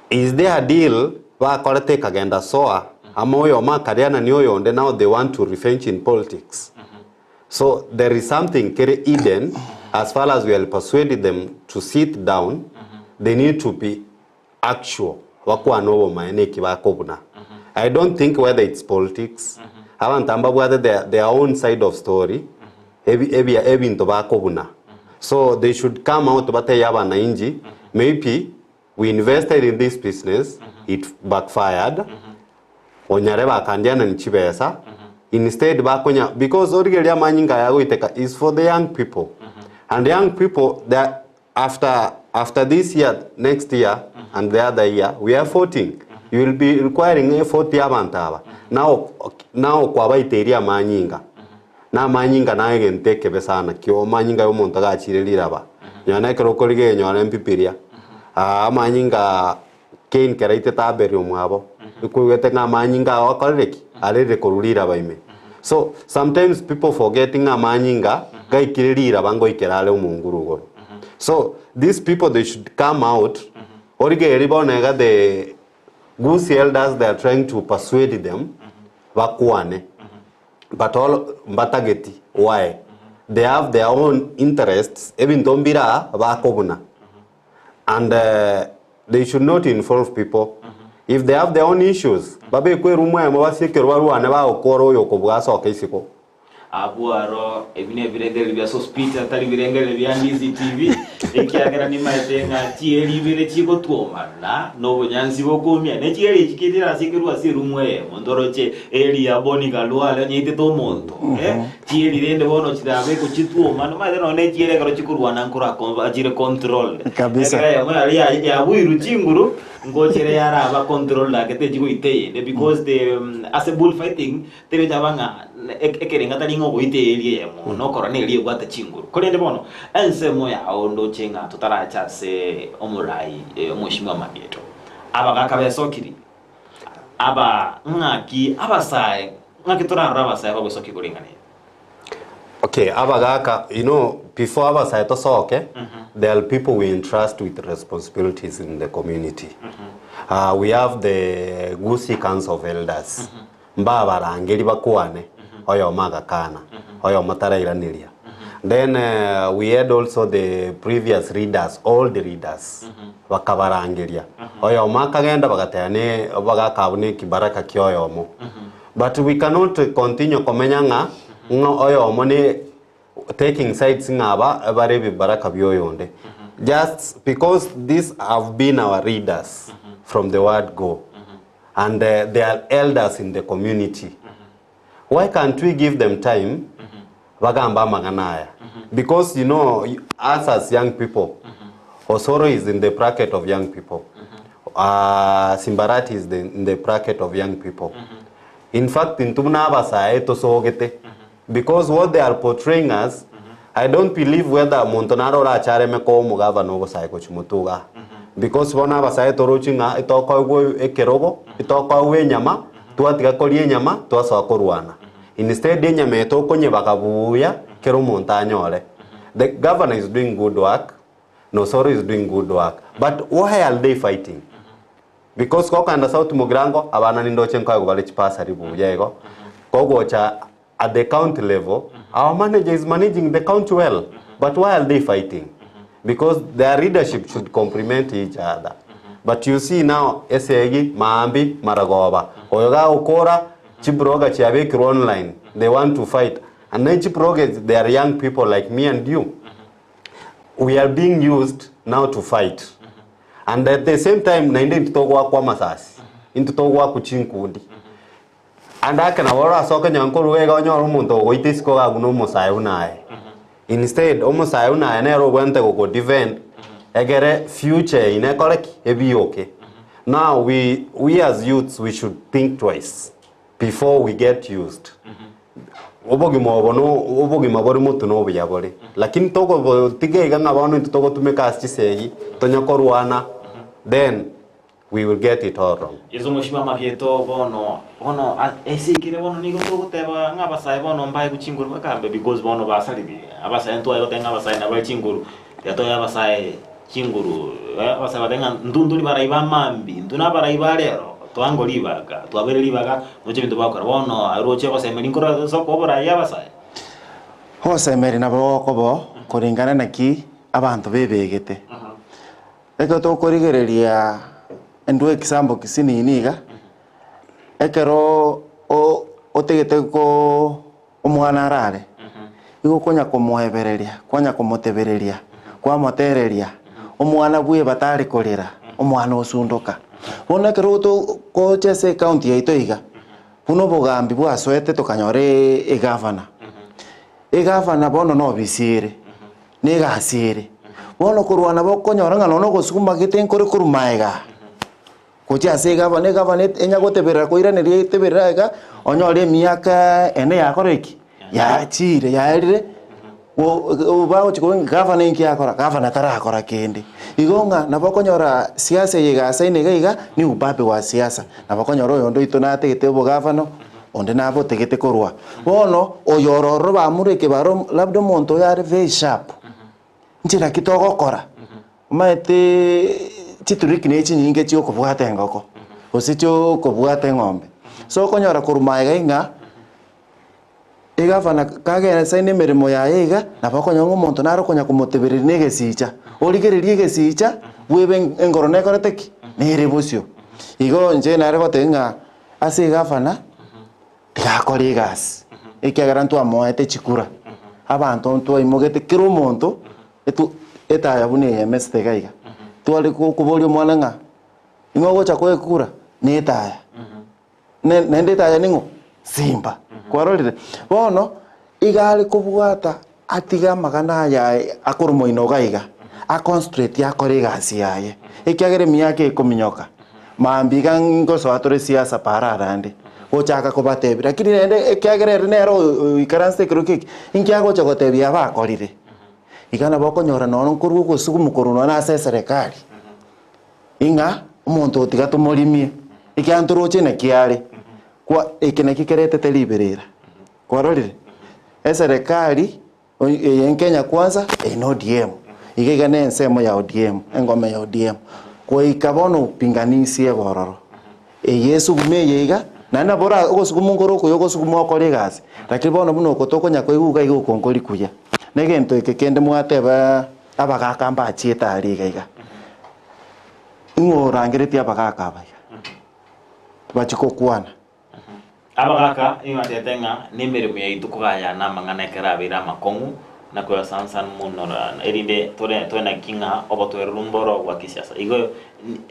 Is there a deal wa kolete kagenda soa ama oyo makariana ni oyo onde, now they want to revenge in politics. So there is something very hidden. As far as we will persuade them to sit down, they need to be actual. Wakuwa nobo maeneki wakobuna. I don't think whether it's politics, abantamba whether their own side of story, ebi into bakobuna. So they should come out bate yaba na inji. Maybe we invested in this business, it backfired. Onyareba kandiana nchibesa. Instead bakonya, because origelia manyinga yago iteka is for the young people. And the young people that after this year, next year, and the other year, we are voting. You will be requiring a 40 abantaba. Now kwa baiteria manyinga. Na manyinga na again take besana kyo manyinga yo montaga chirelira ba. Nyana krokolige nyana mpipiria. Manyinga Kane keraite taberio mwabo. Kuwete nga manyinga wakaleki alere korulira baime. So sometimes people forgetting manyinga gai kirelira bango ikerale umunguru. So these people, they should come out. Orige ribonega the Gusii elders, they are trying to persuade them bakuane. But all batageti, why? They have their own interests, even tombira bakobuna. And they should not involve people. If they have their own issues, babe kwe rumwe mwabasekerwa ane ba okoro yokobwaso okisiko. Abuaro ebine birengere bya SOSPETER atari birengere bya Ndizi TV ekiagera ni maitenga tieri bire chiko tuomana no bunyansi bokumya ne tieri chikitira sikirwa sirumwe mondoroche eli aboni galwale nyite to mondo tieri rende bono chirabe ko chituomana maide no ne tieri garo chikurwa nankura ko ajire control kabisa ya buiru chinguru ngochere yara aba control la kete chiko iteye because the as a bullfighting tebe jabanga ekerenga tali ngo ite elie mo no korane elie gwata chinguru kolende bono ensemo ya ondo chenga tutaracha se omurai omushimwa MAGETO aba kakabesokiri aba ngaki abasaye ngaki turara abasaye bagosokiri kulingane. Okay, abagaka, you know, before abasaye to soke, there are people we entrust with responsibilities in the community. We have the Gusii Council of Elders. Mbaba rangeri bakuane. Oyo magakana, oyo matarairaniriya. Then we had also the previous readers, all the readers, wakabarangiria. Oyo makagenda bagatene bagakabune kibaraka kyoyomo. But we cannot continue komenyanga oyo mone taking sides ngaba barebi baraka byoyonde. Just because these have been our readers from the word go, and they are elders in the community. Why can't we give them time? Bagamba maganaya. Because, you know, us as young people, Osoro is in the bracket of young people. Simbarati is in the bracket of young people. In fact, in Tumnabasa, because what they are portraying us, I don't believe whether Montonaro or Charemeko Mugava Novo Saikochumutuga. Because one of us I toruchinga, it talk away Kerogo, it talk away Nyama. Nyama tuasakoruana. Instead nyama etokonye bakabuya kero montanyole. The governor is doing good work, Nosoro is doing good work. But why are they fighting? Because koka anda South Mugrango abana nindoche nkago bale chipasa ribu yego. Kogocha at the county level, our manager is managing the county well. But why are they fighting? Because their leadership should complement each other. But you see now, Esegi, Maambi, Maragoba, Oyoga Okora, Chiproga, Chiabeki online. They want to fight. And then Chiproga, they are young people like me and you. We are being used now to fight. And at the same time, naende ntogwa kwa masasi. Ntogwa kuchinkudi. And I can awara soka nyankuru wega onyo rumunto oitesiko ga guno mosayuna. Instead, omosayuna enero wente go defend egere future in ekoleki ebi okay. Now we as youths, we should think twice before we get used. Obogi mabori mutu no biyabori. Lakini toko tige ganga bano toko tumeka astisegi tonyakoruana, then we will get it all wrong. Yezo mushima MAGETO bono esikire bono nigo togoteba ngabasai bono mbaye kuchinguru bakambe because bono basalibi abasai ntwa yotenga abasai na bachinguru yato abasai chinguru abasai batenga ndunduli baraiba mambi nduna baraiba lero twango libaga twabere libaga noche bintu bakora bono aroche gosemeri nkora so kobora yabasaya gosemeri nabo kobo kuringana naki abantu bebegete eko to korigereria endo example kisini iniga ekero otegete ko omwana arare igo konya kumuhebereria konya kumutebereria kwa motereria omwana bwe batari korera omwana osundoka bona kero to ko chese county yaito iga buno bogambi bwaswete tukanyore egavana bono no bisire negasire bono kurwana bokonyora ngano no gosukuma gite nkore kurumaega kuchi ase gavana enya goteberera koiraneria iteberera ega onyore miaka ene yakoreki ya chire yaerire bao chiko gavana inki yakora gavana tarakora kende igonga nabokonyora siasa yegasa inega ni ubabe wa siasa nabokonyora yondo itonate gete bo gavana onde nabo tegete korwa bono oyororo bamureke baro labdo monto yare very sharp njira kitogokora maete chituriki nechi nyinge chio kubwate ngoko osicho kubwate ngombe so konyora kurumaega inga egavana kagera saine merimo ya ega nabokonyonga omonto naro konya kumotebereri negesicha origererie gesicha bwebe engoro nekoreteki nere busio igo nje nare gotenga ase gavana gakore gas ekiagera ntu amoete chikura abantu ntu imogete kiro monto etu etaya bune yemeste gaiga twali kuborio mwana nga ingo gocha kwekura netaya nende taya ningo simba kwarorire bono igale kubwata atiga magana ya akurumo inogaiga a concentrate yakore gasi yaye ekiagere miyake ikominyoka mambiga ngoso atore siasa pararande ochaka kobatebi lakini nende ekiagere nero ikaranse kirokiki inkiago chagotebia bakorire igana bokonyora nono nkorugo gosugumu koruno na serikali inga umuntu otiga tumorimie ikiantoroche na kiare kwa ekene kikerete teliberera kwarorire serikali en Kenya kwanza en ODM igegane ensemo ya ODM engome ya ODM kwa ikabono pinganisi egororo Yesu gumeyega nana bora ogosugumu ngoroko yogosugumu okoregas lakini bono buno kotokonya koiguga igokongori kuya negento ekekende mwateba abagakamba achieta ariga ingorangireti abagaka abaya bachiko kwana abagaka imatetenga nemerimo ya itukugaya na mangana ekerabira makongu na kwa sansan munora erinde tore na kinga obotwera rumboro wa kisiasa igo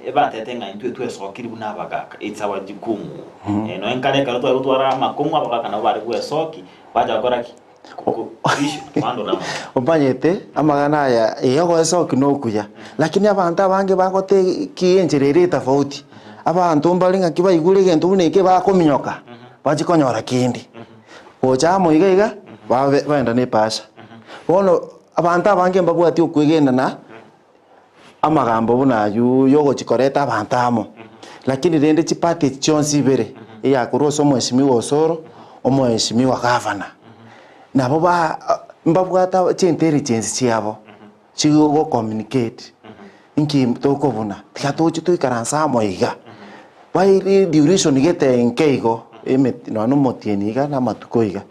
ebatetenga intu twesokiri buna abagaka itsawa jikumu no enkale karo twara makongu abagaka na bari kwesoki baja koraki obanyete amagana ya yogo esoki nokuya lakini abantu abange bagote kienjerere tofauti abantu mbalinga kiba igure gento buneke bakominyoka bachikonyora kindi ochamo igaiga baenda ne pasha bono abantu abange mbabwati okwegenda na amagambo bunayu yogo chikoreta abantu amo lakini rende chipati chonsi bere ya kuroso mweshimiwa osoro omweshimiwa gavana nabo ba mbabwata intelligence chiabo chigo communicate inki toko buna tikatochi toikaransa moiga bairi duration gete enkeigo emet no motieniga na matukoiga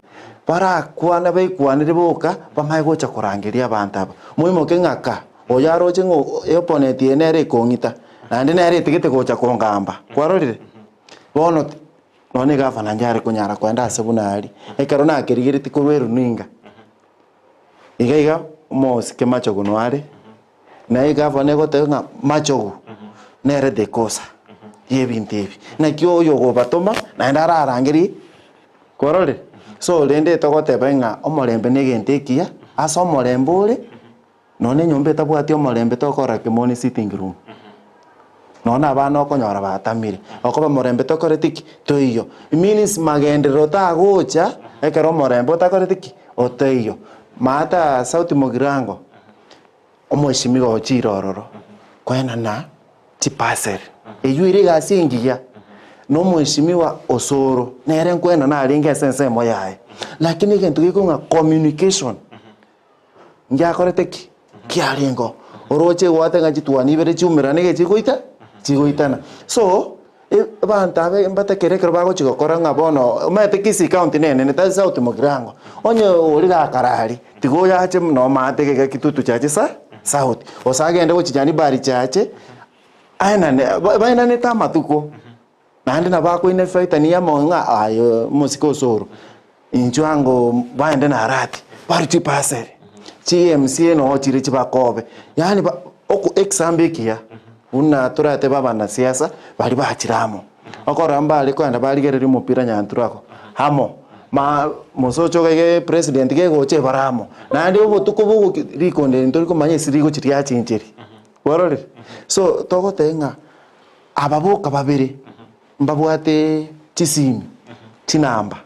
para kwana baikwanire boka bamaye gocha kurangeria abantu aba muimo kengaka oyaro chengo opponent yenere kongita nande nere tigete gocha kongamba kwarorire bono none gavana njare kunyara kwenda asebunari ekero na kerigiri tikurweru ninga igaiga mos ke machogo noare na gavana gotenga machogo nere de cosa yebintebi na kyo yogo batoma na ndara arangiri korore so lende togoteba nga omorembe negentekia asa omorembe ore none nyombe tabwati omorembe tokora kemoni sitting room nona abana okonyora batamire okoba morembe tokoretiki toiyo means magendero tagocha ekero morembe otakoretiki otoiyo mata sauti mogirango omweshimigo ochirororo kwena na chipasere eyuire gasingiya no mweshimiwa osoro nere nkwena na aringa sense moyae lakini gento gikunga communication ngiakoreteki kiaringo oroche gwate ngachitwani bere chumira nege chikoita chigoitana so bantabe mbatekere kero bago chigokora ngabono mate Kisii county nene ta South Mogirango onyo uri gakarari tigo yache no mate ke kitutu chache South osagende gochijani bari chache aina ne tamatuko nandi na bako ine faita ni yamonga ayo musiko soro injwango baende na rati bari tipasere CMC no chire chibakobe yani oku example kia una turate baba na siasa bali bachiramo okoramba ali kwenda bali gereri mupira nyanturako hamo ma mosocho ge president ge goche baramo nandi obutuko bugo rikonde ntori komanye sirigo chiria chinchiri warore so togo tenga ababoka babiri mbabwate chisimi tinamba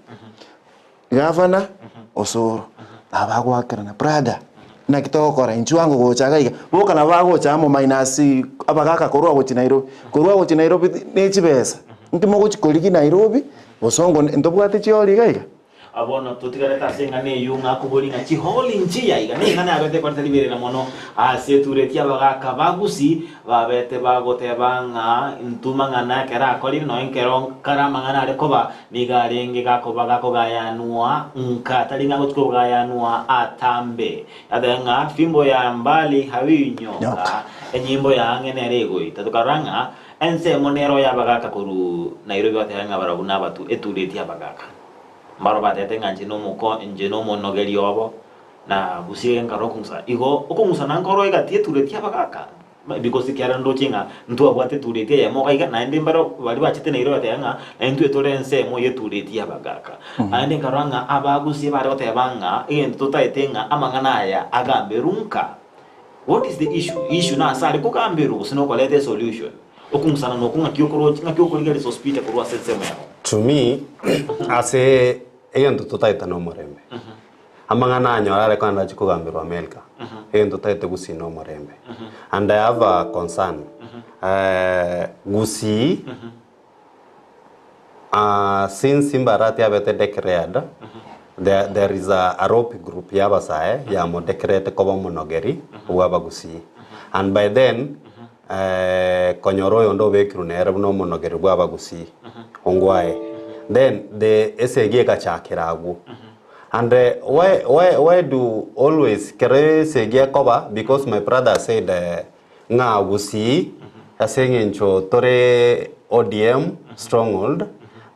gavana osoro abagwakira na brother na kitokora inchuango gochaga iga boka na bago chamo minus abagaka korwa gochi Nairobi nechibesa ntimo gochikoligi Nairobi bosongo ndobwate chioli iga abono tutigare tasenga ne yunga kubolinga chiholi njia iga ne ngana abete kwarte liberera mono aseturetia bagaka bagusi babete bagote banga ntuma ngana kera koli no enkero karama ngana rekoba nigarenge gakoba gakogayanua nkatalinga gotkogayanua atambe adenga fimbo ya mbali hawinyo enyimbo ya ngene rego itadukaranga ense monero ya bagaka kuru Nairobi watanga barabuna batu eturetia bagaka maro batete nganje no muko njeno monogeri obo na Gusii ngaro kungsa igo okungsa nankoro igatie turetia bagaka because kiara ndo chinga ntu abwate turetia ya moga iga na ende mbaro bali bachite Nairobi atanga na ntu etorense mo yeturetia bagaka ande karanga abagusi bare otebanga igen tutaitenga amangana ya agamberunka. What is the issue na sari kukamberu sino kolete solution okungsa no kunga kyokoro ngari SOSPETER kurwa sensemo yao. To me ase eyento tutaita no morembe amangana anyora kwanda chikugambirwa America eyento tutaite Gusii no morembe and I have a concern Gusii since Imbarati abete declared there is a rope group yabasae ya mo decrete koba monogeri waba Gusii and by then konyoro yondo bekiru nere no monogeri waba Gusii ongwae then the SAG kachakiragu and why do always kere SAG cover because my brother said nga Gusii asengencho tore ODM stronghold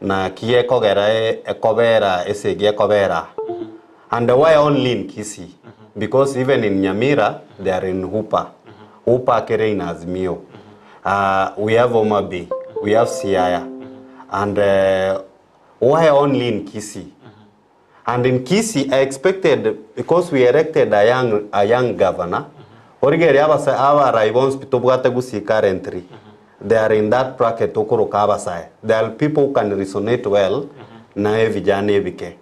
na kie kogera ekobera SAG ekobera and why only in Kisii because even in Nyamira they are in Upa kere in Azimio we have Omabi, we have Siaya and why only in Kisii? And in Kisii, I expected because we elected a young governor. Origeri abasa our rivals pitobwate Gusii currently. They are in that bracket okoro kabasai. There are people who can resonate well. Na vijana bike.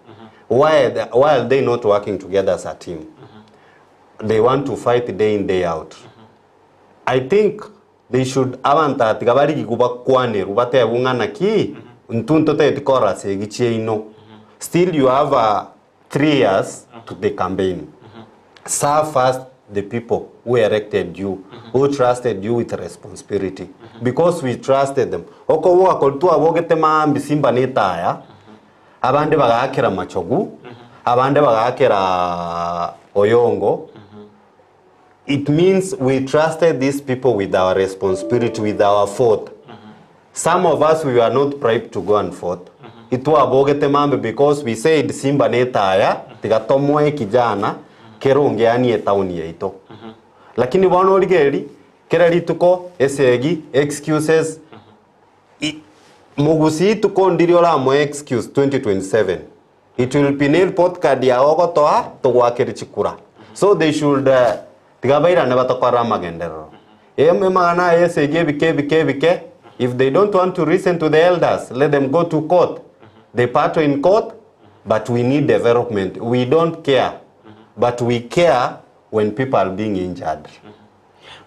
Why are they not working together as a team? They want to fight day in day out. I think they should avanta tigabari gikuba kwane rubate abungana ki. Still you have 3 years to the campaign. Serve first the people who elected you, who trusted you with responsibility. Because we trusted them. Oko wa koltua wogete maambi simba netaya. Abande bagakera machogu, abande bagakera oyongo. It means we trusted these people with our responsibility, with our vote. Some of us, we were not bribed to go and vote. Itu abogete mambe because we said simba netaya, tigatomwe kijana, keronge ani etauni yeito. Lakini wano ligeri, kera lituko, SAG, excuses. Gusii tuko ndiriola mo excuse 2027. It will be nail podcast ya ogotoa, togwakeri chikura. So they should, tigabaira nebatokora magendero. Magana SAG bike. If they don't want to listen to the elders, let them go to court. They partner in court, but we need development. We don't care, but we care when people are being injured.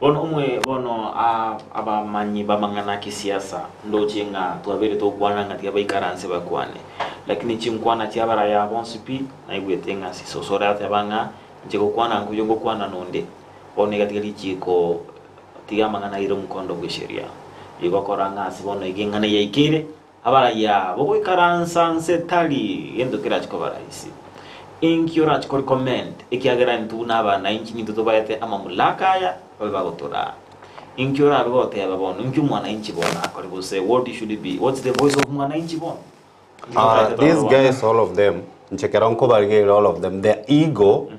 Bono aba manyi bamangana kisiasa ndo chenga tuabere to kwana ngatia baikaranse bakwane lakini chimkwana tiabara ya bonsipi na igwetenga sisosora tabanga njeko kwana nkuyongo kwana nonde one gatika lichiko tiga mangana iro mkondo gwisheria igokora ngasi bono igingane yaikire abara ya bogo ikaransa nsetali yendo kira chikobara isi inkiora chiko recommend ikiagera ntuna abana inchi nituto bayate amamulaka ya bagotora inkiora rugote ababono inkyumwana inchi bona akori bose what should it be, what's the voice of mwana inchi bona these guys all of them nchekera nkobarige all of them their ego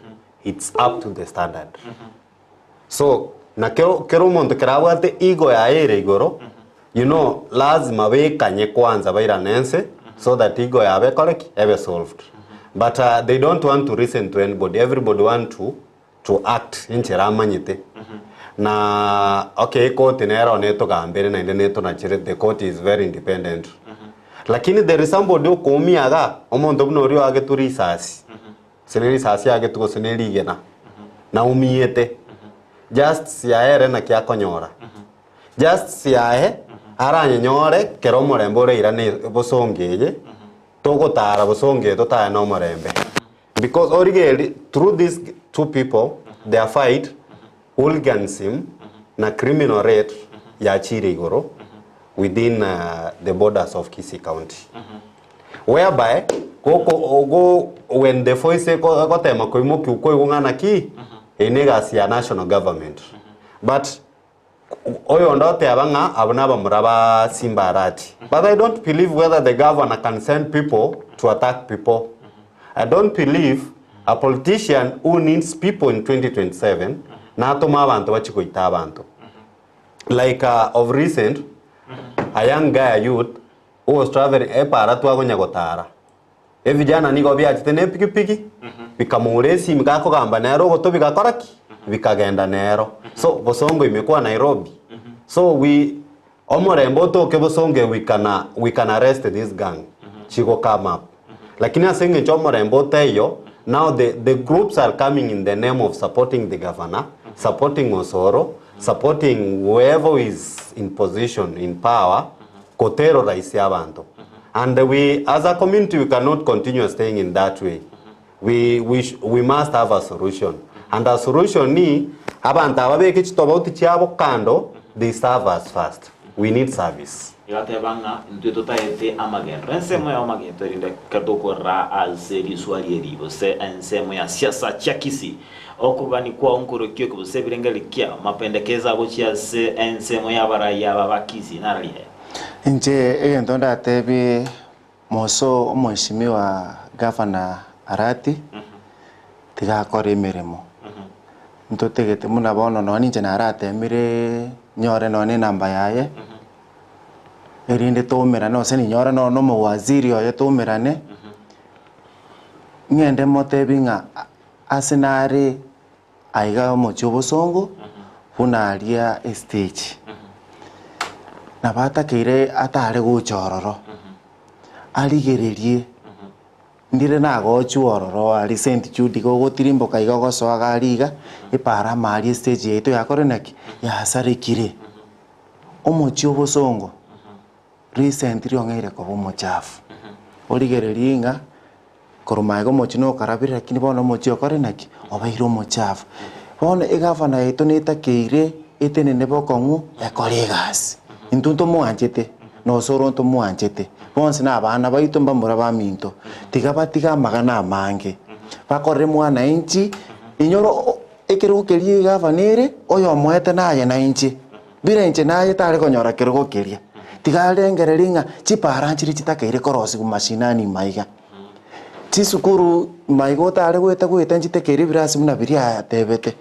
it's up to the standard so na kero muntu kirabwate ego ya ere igoro you know lazima bekanye kwanza bairanense so that ego yabe koreki ebe solved but they don't want to listen to anybody. Everybody want to act inchiramanyite na okay court nero neto gambere na neto na chire the court is very independent lakini there is somebody ukomiaga omuntu bnori age turi sasi seneri sasi age tuko seneri gena na umiete just siaere na kya konyora just siae aranye nyore kero morembore irane bosongeje toko tara bosonge to ta no morembe because origally through these two people their fight hooliganism na criminal rate ya chire igoro within the borders of Kisii County whereby go when the voice go tema ko imoki uko ngana ki enegasi ya national government but oyo ndote abanga abuna bamuraba simbarati but I don't believe whether the governor can send people to attack people. I don't believe a politician who needs people in 2027 na atoma abantu bachikoita abantu like of recent a young guy, a youth who was traveling para tu agonya gotara vijana niko byachitene pikipiki bikamuresi mikako gamba nero goto bikakoraki bikagenda nero so bosongo imekuwa Nairobi so we omorembo to ke bosonge we can arrest this gang chiko come up lakini asenge chomorembo teyo now the groups are coming in the name of supporting the governor, supporting Osoro, supporting whoever is in position in power ko terrorize abantu and we as a community we cannot continue staying in that way. We must have a solution and a solution ni abantu ababeke chitobauti cyabo kando they serve us first. We need service. Yatebanga ntuto taete amagendo ensemo ya amagendo rinde kadokora azeri swali eribo se ensemo ya siasa cha Kisii okubani kwa onkoro kyo kubuse birengeli kya mapendekeza abo chia se ensemo ya baraya baba Kisii nariye nje egento ndatebi moso omweshimiwa governor Arati tigakora emirimo ntotegete muna bono noni nje narate emire nyore noni namba yaye erinde tomera no seni nyora no mo waziri oyo tomerane ngende motebinga asenare aiga mochobo songo funaria stage na bata kire atare guchororo aligererie ndire nago chuororo ali sent chudi go gotirimbo kaiga gosoaga aliga ipara mari stage yeto yakorenaki ya sarikire omochobo songo recently ongeire ko bomochafu origererie nga koromaigo mochino karabira kini bono mochio korenaki obairo mochafu bono egavana yeto netakeire etene nebo kongu ekolegas intunto mwanchete no soro nto mwanchete bonse na abana baito mbamura baminto tiga magana mange bakorre mwana inchi inyoro ekerugo kerie gavanere oyo mwete naye na inchi bire inchi naye tare konyora kerugo kerie tigarengerelinga chiparanchiri chitakeire korosi kumashinani maiga chisukuru maigo tare gweta nchitekeri birasi muna biria tebete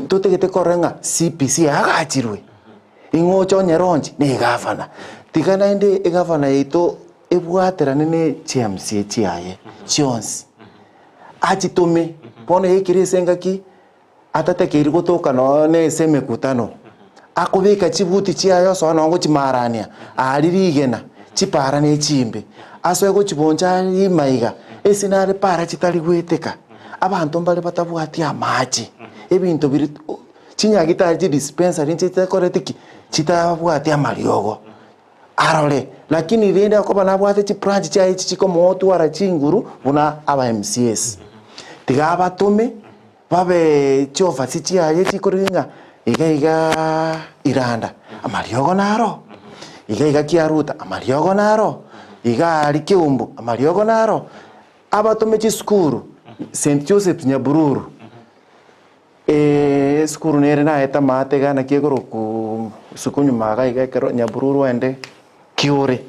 tutegete korenga CPC agachirwe ingocho nyeronji ni gavana tigana inde gavana yeto ebwatera nene CMC chiaye chionsi achitume pone ikirisenga ki atatekeri gotoka no ne semekutano akubika chibuti chiayo so nongo chimarania alirigena chiparane chimbe aso go chibonja imaiga esinare para chitali gweteka abantu mbale batabwati amaji ebintu biri chinyagita ji dispensary nchite koretiki chitabwati amariogo arole lakini rende akoba nabwate chi branch cha ichi chiko motu ara chinguru buna aba MCS tigaba tume babe chofa chichi aye chikoringa iga iranda amariogo naro iga kiaruta amariogo naro iga ari kiumbu amariogo naro abatomechi skuru St Joseph Nyabururu skuru nere na eta mate gana kiegoro ku sukunyu maga iga kero Nyabururu ende kiore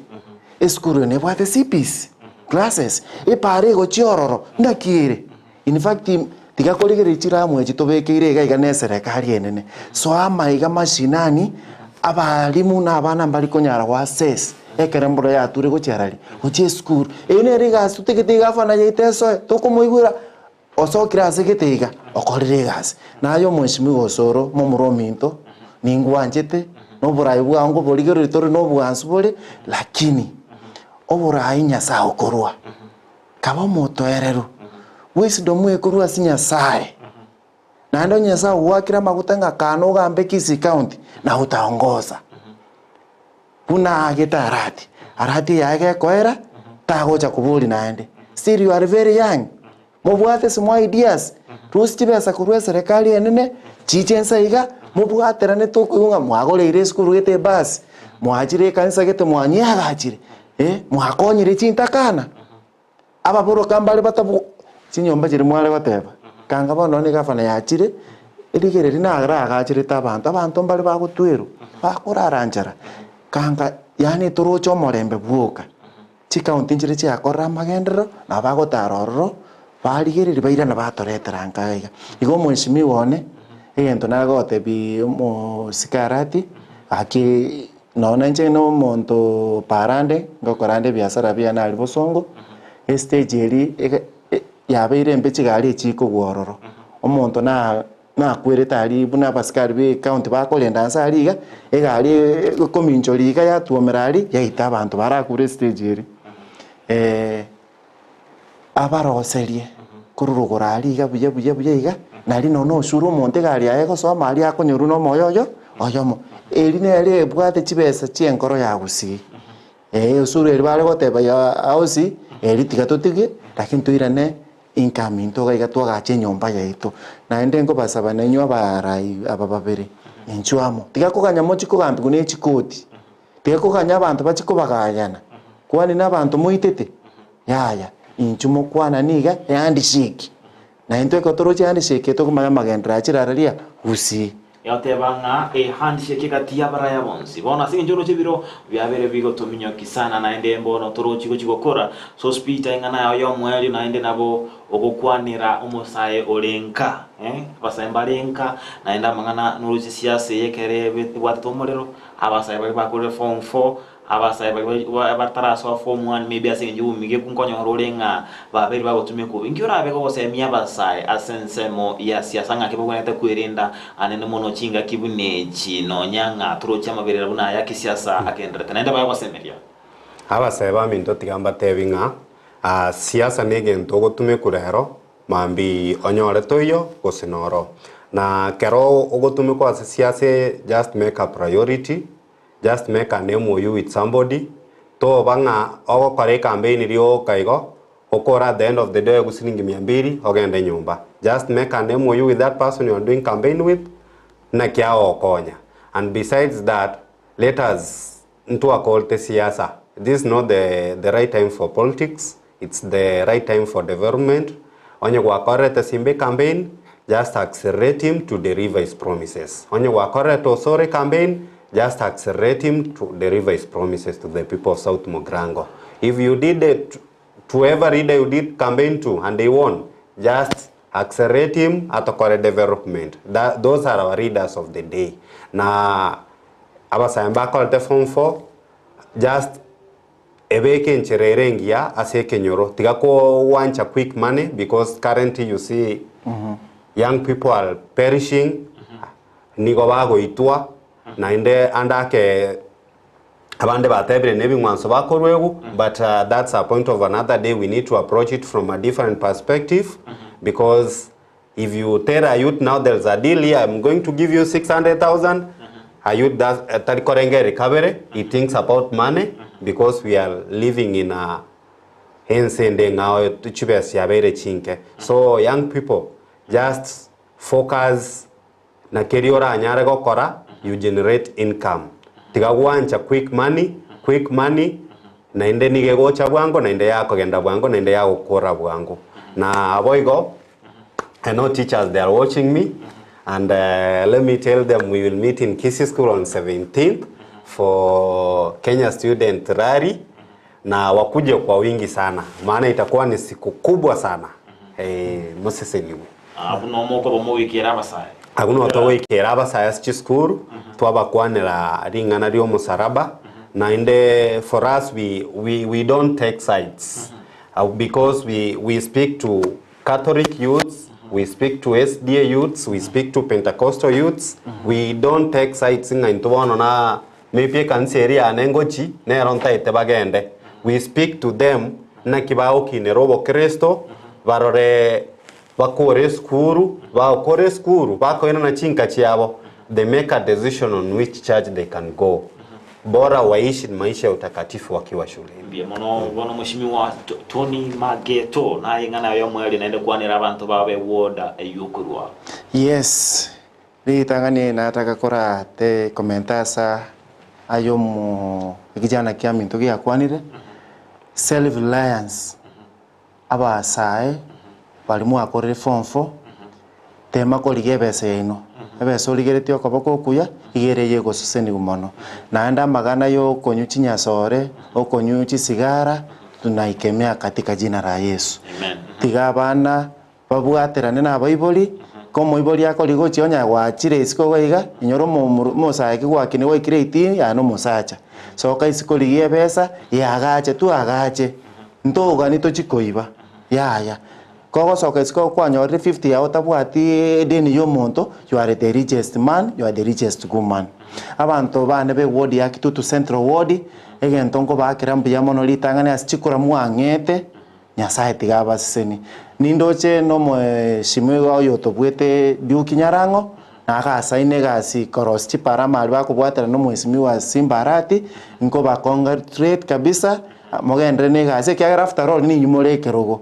skuru ne bwate CPs classes pare go chiororo ndakire in fact tiga koligere chira mwe chitobekeire iga ne serikali enene so ama iga mashinani abalimu na abana mbali konyara wa ses ekerembro ya ture go charali uche school ene riga sutegete gafana yiteso tokomoigura osokira segetiga okorire gas nayo mweshimi gosoro momurominto ningwanjete no burayi bwango boligero ritore no bwansu bole lakini oburayi nyasa okorwa kaba moto erero wisdom ekorwa sinya sae nando nyasa wakira magutanga kano gambe Kisii County na utaongoza kuna ageta arati yake koera tagocha kubuli naende still you are very young mubwate small ideas rusitibesa kurwe serikali enene chichensa iga mubwaterane tokuyunga mwagoreire skuru gete basi mwajire kanisa gete mwanyagachire mwakonyire chintakana ababuro kambale batabu chinyomba chiri mwale bateba kanga bono ni gafana yachire eligere rinagra agachire tabantu mbali bagutweru bakuraranjara kanga yani turucho morembe bwoka chikaunti njire chiakora magendero na bagotarororo baligere baira na batoretera nkaiga igo mweshimi wone egento nagote bi mo sikarati aki nona nje no monto parande ngokorande biasara bia na libosongo stage eri yabeire mbechi gali chiko gwororo omonto na kwireta ali buna baskari be county bakolenda ansaliga egali komincholiga yatuomerali yaita abantu barakure stage eri abaroserie kururugora aliga buya iga nali no shuru monte gali ayego so mali akonyoru no moyoyo oyomo eri nere bwate chibesa chienkoro ya Gusii usuru eri bale goteba ya ausi eri tigatotigi lakini tuirane income ntoga igatwaga chenyomba yaitu na ende ngo basaba nenyo abarai abababere enchwamo tigakoganya mochiko gambi gune chikoti tigakoganya abantu bachikobagayana kwani nabantu muitete yaya inchumo kwana niga yandishiki na into ekotoroche yandishiki tokumaga magendra chiraria Gusii yotebanga handshake kati y'abaraya bonsi bona singe njoro chibiro byabere bigo tuminyo kisana na ende mbono torochi go chigokora SOSPETER ingana yo mweli na ende nabo ogokwanira umusaye olenka basembalenka na enda mangana nuruchi siasa yekere watomorero abasaye bakore form 4 abasaye bataraso form 1 maybe asinge njumige kunkonyo rolenga babere bagotumye ko ingyora bego gosemia abasaye asensemo ya siasa ngake bogwanete kwerinda anene mono chinga kibunechi no nyanga turocha maberera buna ya kisiasa akendera naenda bayo basemeria abasaye baminto tigamba tebinga siasa negento gotume kurero mambi onyore toyo gosinoro na kero ogotume kwa siasa just make a priority just make an MOU with somebody to banga ogo kare campaign rio kaigo okora at the end of the day gusiningi 200 ogende nyumba just make an MOU with that person you are doing campaign with na kia okonya and besides that let us into a call to siasa this is not the right time for politics it's the right time for development onye kwa korete simbe campaign just accelerate him to deliver his promises onye kwa korete osore campaign just accelerate him to deliver his promises to the people of South Mogrango. If you did it to whoever leader you did campaign to and they won, just accelerate him at a development. Those are our leaders of the day. Na abasamba call the form 4 just ebeke nchererengia aseke nyoro tigako wancha quick money because currently you see young people are perishing nigo bago itwa na inde andake abande batebere nebi mwanso bakorwego but that's a point of another day. We need to approach it from a different perspective because if you tell a youth now there's a deal here, I'm going to give you 600,000, a youth does tarikorenge recovery, he thinks about money because we are living in a hensending now tuchibes yabere chinke. So young people just focus na keriora anyare gokora, you generate income. tigagwancha quick money na inde nigegocha bwango na inde yako genda bwango na inde yako kora bwango na aboigo. I know teachers, they are watching me, and let me tell them we will meet in Kisii School on 17th for Kenya Student Rally, na wakuje kwa wingi sana, maana itakuwa ni siku kubwa sana. Musiseliwe. Abuno moko bomwikira abasaya. Abuno towikira abasaya school twabakwanira ringana ryo musaraba. Na inde for us we don't take sides because we speak to Catholic youths, we speak to SDA youths, we speak to Pentecostal youths. We don't take sides into one na maybe kanseri anengochi ne ronta itebagende. We speak to them na kibao kinerobo Kristo barore bakore skuru bako ina na chinka chiabo. They make a decision on which church they can go. Bora waishi maisha ya utakatifu wakiwa shule. Mbia mono mheshimiwa Tony Mageto na ingana yo mweli naende kwanira abantu babe woda eyukurwa. Yes. Litangani nataka kora te komentasa ayo mu kijana kia mintu ya kwanire. Self reliance aba sae balimu akore form 4 tema ko ligebese ino. Ebe so ligeretio kabako kuya igereye gososeni gumono naenda magana yo konyuchi nyasore okonyuchi sigara tunaikemea katika jina la Yesu. Amen. Tiga bana babwaterane na baiboli komo iboli akoli gochionya wachire isiko goiga inyoro musaye kigwakini wekire iti ya no musacha so kaisiko ligie pesa yagache tu agache ntoga nito chikoiba ya Kogo soka isiko kwa nyori 50 ya otabwati deni yo monto, you are the richest man, you are the richest woman. Abantu bane be ward ya kitutu central ward, egentonko bakira mbya mono litangane asichikura muangete, nyasaye tigaba seni. Nindoche no mheshimiwa yo tobwete Biuki Nyarango, na akasaine gasi korosti para mali bakubwatira no mheshimiwa Simbarati, nko ba congratulate kabisa, mogendre ne gasi kya after all ni nyumole kerogo.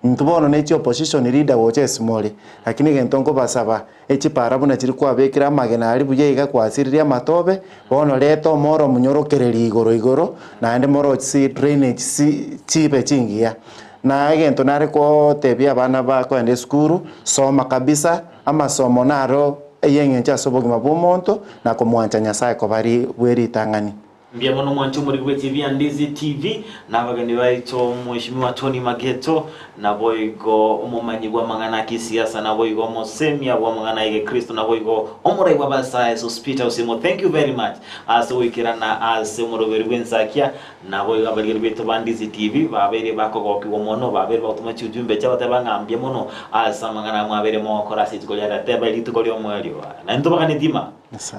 Ntubono nechi opposition leader woche small lakini gentonko basaba echi parabu na chiri kwa bekira magena ali buye iga kwasiriria matobe bono leto moro munyorokereri igoro na ande moro si drainage si chipe chingia na gento nare ko tebia bana ba ko ende skuru soma kabisa ama somo naro eyenge ncha sobogima bomonto na komwancha nyasaye ko bari bweri tangani. Mbia mono mwanchu muri TV ya Ndizi TV na bagani baito mheshimiwa Tony Mageto na boigo umumanyi gwa mangana kisiasa na boigo mosemia gwa mangana ige Kristo na boigo omurai wa basa SOSPETER OSIEMO. Thank you very much as wikirana as umuroberi wensakia na boigo abagiri beto Ndizi TV babere bako kwa mono babere batumachi ujumbe cha batabanga mbia mono as mangana mwabere mo korasi tukolyara teba ili tukolyo mwaliwa na ndo bagani dima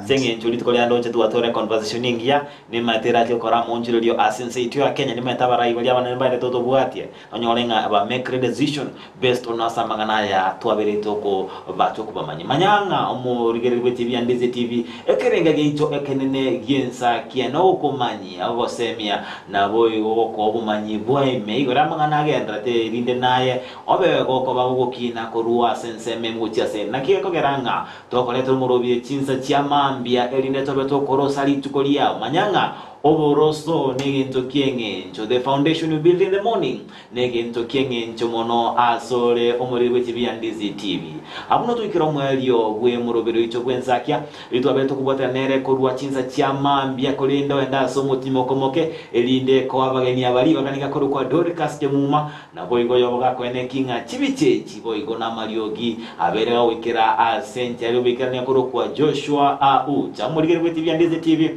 senge njuli tukolyando chetu atore conversation ingia ni matera tyo kora monjiro lyo asense ityo ya Kenya ni matabara ibali abana mbare toto bwatie onyolenga aba make a decision based on asa mangana ya twabere toko bato kubamanyi manyanga omurigererwe TV ya Ndizi TV ekerenga geito ekenene giensa kieno komanyi abo semia na boy ko obumanyi boy meigora mangana gendra te rinde naye obe ko bago kina korua sense memutia sen nakiko geranga tokoleto murobie chinsa chiamambia erinde tobeto korosali tukolia manyanga oboroso negento kiengencho the foundation you build in the morning negento kiengencho mono asole omuriwe TV ya Ndizi TV abuno tukira mwelio gwe murobero icho gwenzakia litwa beto kubota nere korwa chinza chiamambia kolinda wenda so mutimo komoke elinde ko abageni abali bakanika koru kwa Dorcas muma na boigo yoboga kwene kinga chibichechi boigo na mariogi abere wikira asente ali wikira ne koru kwa Joshua AUTA muriwe TV ya Ndizi TV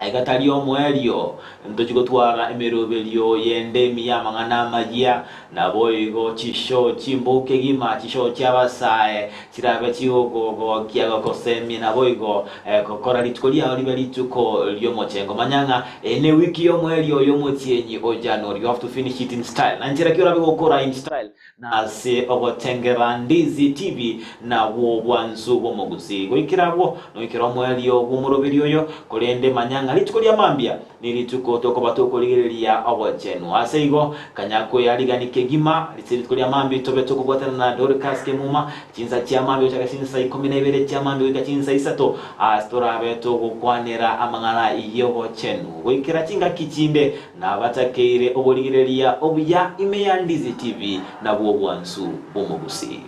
Aigataliyo mwelio ntochiko twara emerobelio yende miya mangana magia na boigo chisho chimbuke gima chisho chabasae chirabe chioko kiago kosemi na boigo kokora litukolia olibeli tuko lyo mochengo manyanga ene wiki yo mwelio yo motienyi o January you have to finish it in style na njira kira bigokora in style na se obotengera Ndizi TV na wo bwanzu bo Gusii goikirabo no ikira mwelio wo murobelio yo kolende manyanga rituko ria mambia ni rituko tokoba tukurigereria obochenu aseigo kanyako yarigani kegima rituko ria mambia tobe tukubotana na Dorcas Kemuma chinza cia mambia chaka chinza 12 cia mambia ga chinza 3 astora beto gukwanira amangana iyo bochenu goikira chinga kichimbe na batakeire oborigereria obuya ime ya Ndizi TV na bwo bwansu bomo Gusii.